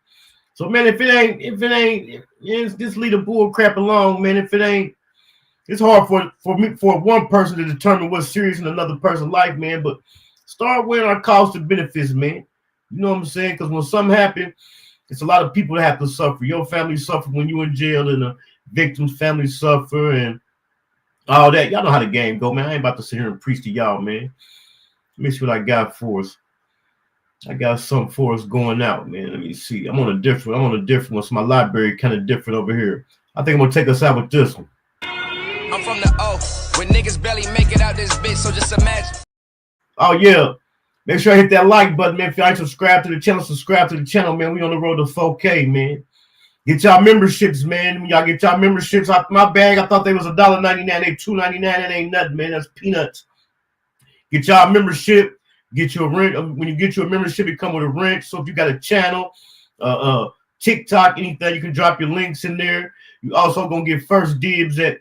So, man, if it ain't, just leave the bull crap alone, man. If it ain't, it's hard for one person to determine what's serious in another person's life, man. But start weighing our costs and benefits, man. You know what I'm saying? Because when something happens, it's a lot of people that have to suffer. Your family suffer when you're in jail, and the victim's family suffer, and all that. Y'all know how the game go, man. I ain't about to sit here and preach to y'all, man. Let me see what I got for us. I got something for us going out, man. Let me see. I'm on a different one. So my library kind of different over here. I think I'm gonna take us out with this one. I'm from the O, when niggas barely make it out this bitch, so just imagine. Oh yeah. Make sure I hit that like button, man. If y'all ain't subscribed to the channel, subscribe to the channel, man. We on the road to 4K, man. Get y'all memberships, man. When y'all get y'all memberships out my bag, I thought they was $1.99. They $2.99. That ain't nothing, man. That's peanuts. Get y'all membership. Get your rent. When you get your membership, it come with a rent. So if you got a channel, TikTok, anything, you can drop your links in there. You also gonna get first dibs at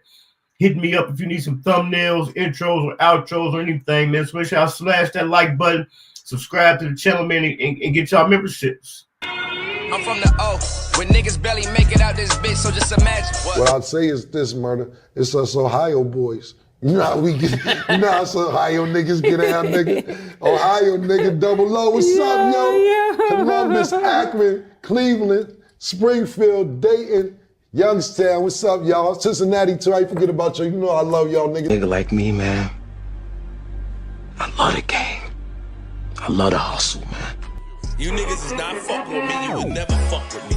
hitting me up if you need some thumbnails, intros, or outros, or anything, man. So make sure y'all slash that like button, subscribe to the channel, man, and get y'all memberships. I'm from the O, when niggas barely make it out this bitch, so just imagine. What I'd say is this, murder. It's us Ohio boys. You know how we get, you know how us Ohio niggas get out, nigga? Ohio nigga, double O, what's up, yo? Columbus, Akron, Cleveland, Springfield, Dayton, Youngstown, what's up, y'all? Cincinnati, too, I ain't forget about you. You know I love y'all, niggas. Nigga like me, man. I love the game. I love the hustle, man. You niggas is not fucking with me. You would never fuck with me.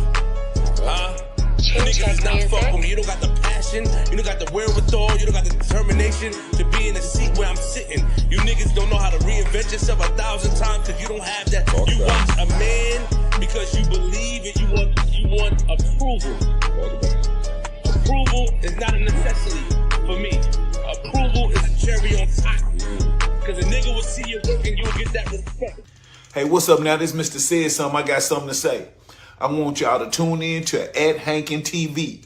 Huh? You niggas is not fucking with me. You don't got the passion. You don't got the wherewithal. You don't got the determination to be in the seat where I'm sitting. You niggas don't know how to reinvent yourself 1,000 times because you don't have that. You watch a man because you believe it. You want approval. Approval is not a necessity for me. Approval is a cherry on top. Because a nigga will see you work and you'll get that respect. Hey, what's up now? This Mr. Said Something. I got something to say. I want y'all to tune in to @Hankin TV.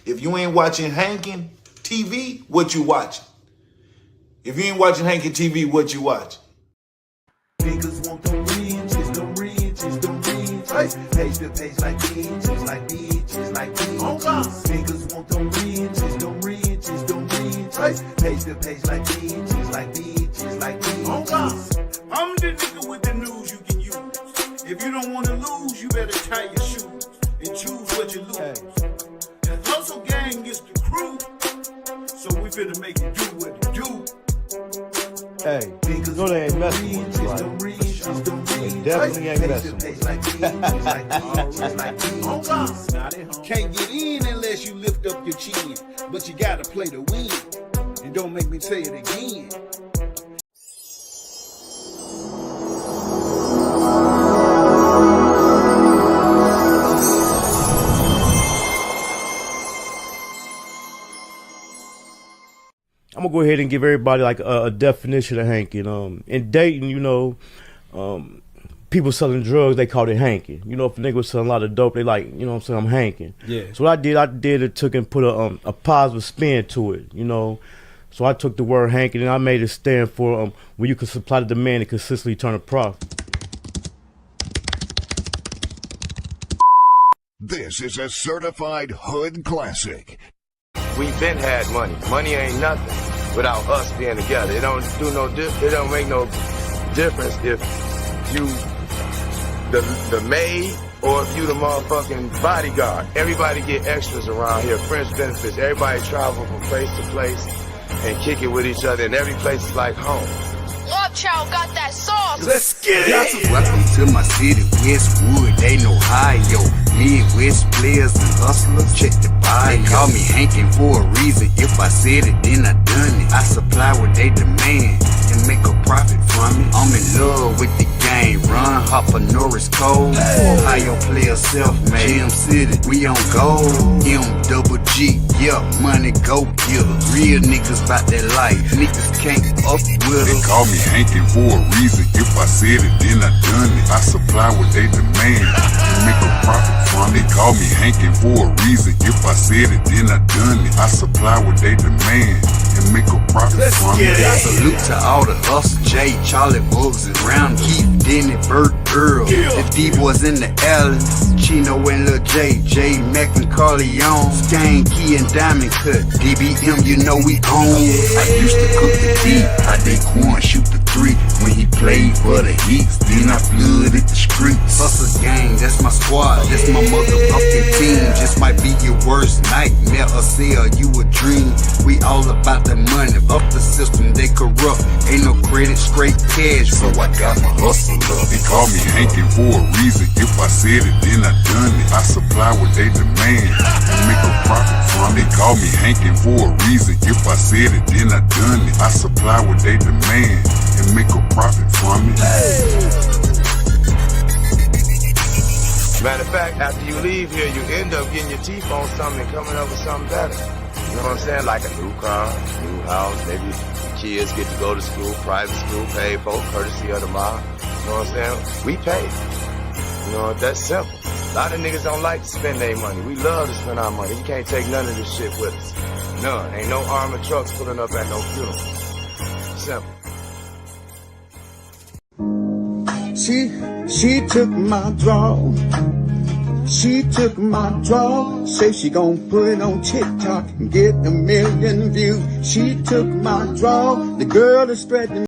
If you ain't watching Hankin TV, what you watching? If you ain't watching Hankin TV, what you watching? Niggas want them riches, them riches, them riches. Page to page like bitches, like bitches, like bitches. Niggas want them riches, them riches, them riches. Page to page like bitches, like bitches, like bitches. I'm the nigga with the news you can use. If you don't want to lose, you better tie your shoes and choose what you lose. The hustle gang is the crew, so we finna make it do what it do. Hey, you know they ain't messing with you, right? They definitely ain't messing with you. Can't get in unless you lift up your chin, but you gotta play to win. And don't make me say it again. I'm gonna go ahead and give everybody like a definition of hanking. In Dayton, you know, people selling drugs, they call it hanking. You know, if a nigga was selling a lot of dope, they like, you know what I'm saying, I'm hanking. Yeah. So what I did it took and put a positive spin to it, you know. So I took the word hanking and I made it stand for when you can supply the demand and consistently turn a profit. This is a certified hood classic. We've been had money. Money ain't nothing without us being together. It don't make no difference if you the maid or if you the motherfucking bodyguard. Everybody get extras around here, friends benefits. Everybody travel from place to place and kick it with each other, and every place is like home. Love Child got that sauce. Let's get it. Welcome to my city, Westwood, ain't Ohio. Midwest players and hustlers, check the bio. They call me Hankin for a reason. If I said it, then I done it. I supply what they demand and make a profit from it. I'm in love with the game. gang, run, hop a Norris Cole. Ohio player self-made. Jam City, we on gold. M-double-G, yeah, money go killers. Real niggas bout that life, niggas can't up with us. They call me Hankin for a reason. If I said it, then I done it. I supply what they demand and make a profit from it. They call me Hankin for a reason. If I said it, then I done it. I supply what they demand and make a profit from it. Salute to all the us, Jay, Charlie, Bugs, and Round Keith, Denny, Bert, Earl, the D-boys in the alleys, Chino and Lil J, J, Mac and Carleon, Skane, Key and Diamond Cut, DBM, you know we own. I used to cook the D, I did corn, shoot the 3 when he played for the Heats. Then I flooded the streets. Hustle gang, that's my squad, that's my motherfucking team. Just might be your worst nightmare or sell you a dream. We all about the money, up the system, they corrupt. Ain't no credit, straight cash, so I got my hustle up. They call me Hankin for a reason. If I said it, then I done it. I supply what they demand and make a profit from it. They call me Hankin for a reason. If I said it, then I done it. I supply what they demand and make a profit from it. Matter of fact, after you leave here, you end up getting your teeth on something and coming up with something better. You know what I'm saying? Like a new car, new house, maybe kids get to go to school, private school, paid for, courtesy of the mob. You know what I'm saying? We pay. You know, that's simple. A lot of niggas don't like to spend their money. We love to spend our money. You can't take none of this shit with us. None. Ain't no armored trucks pulling up at no funeral. Simple. She took my draw. She took my draw. Say she gon' put it on TikTok and get 1 million views. She took my draw. The girl is spreading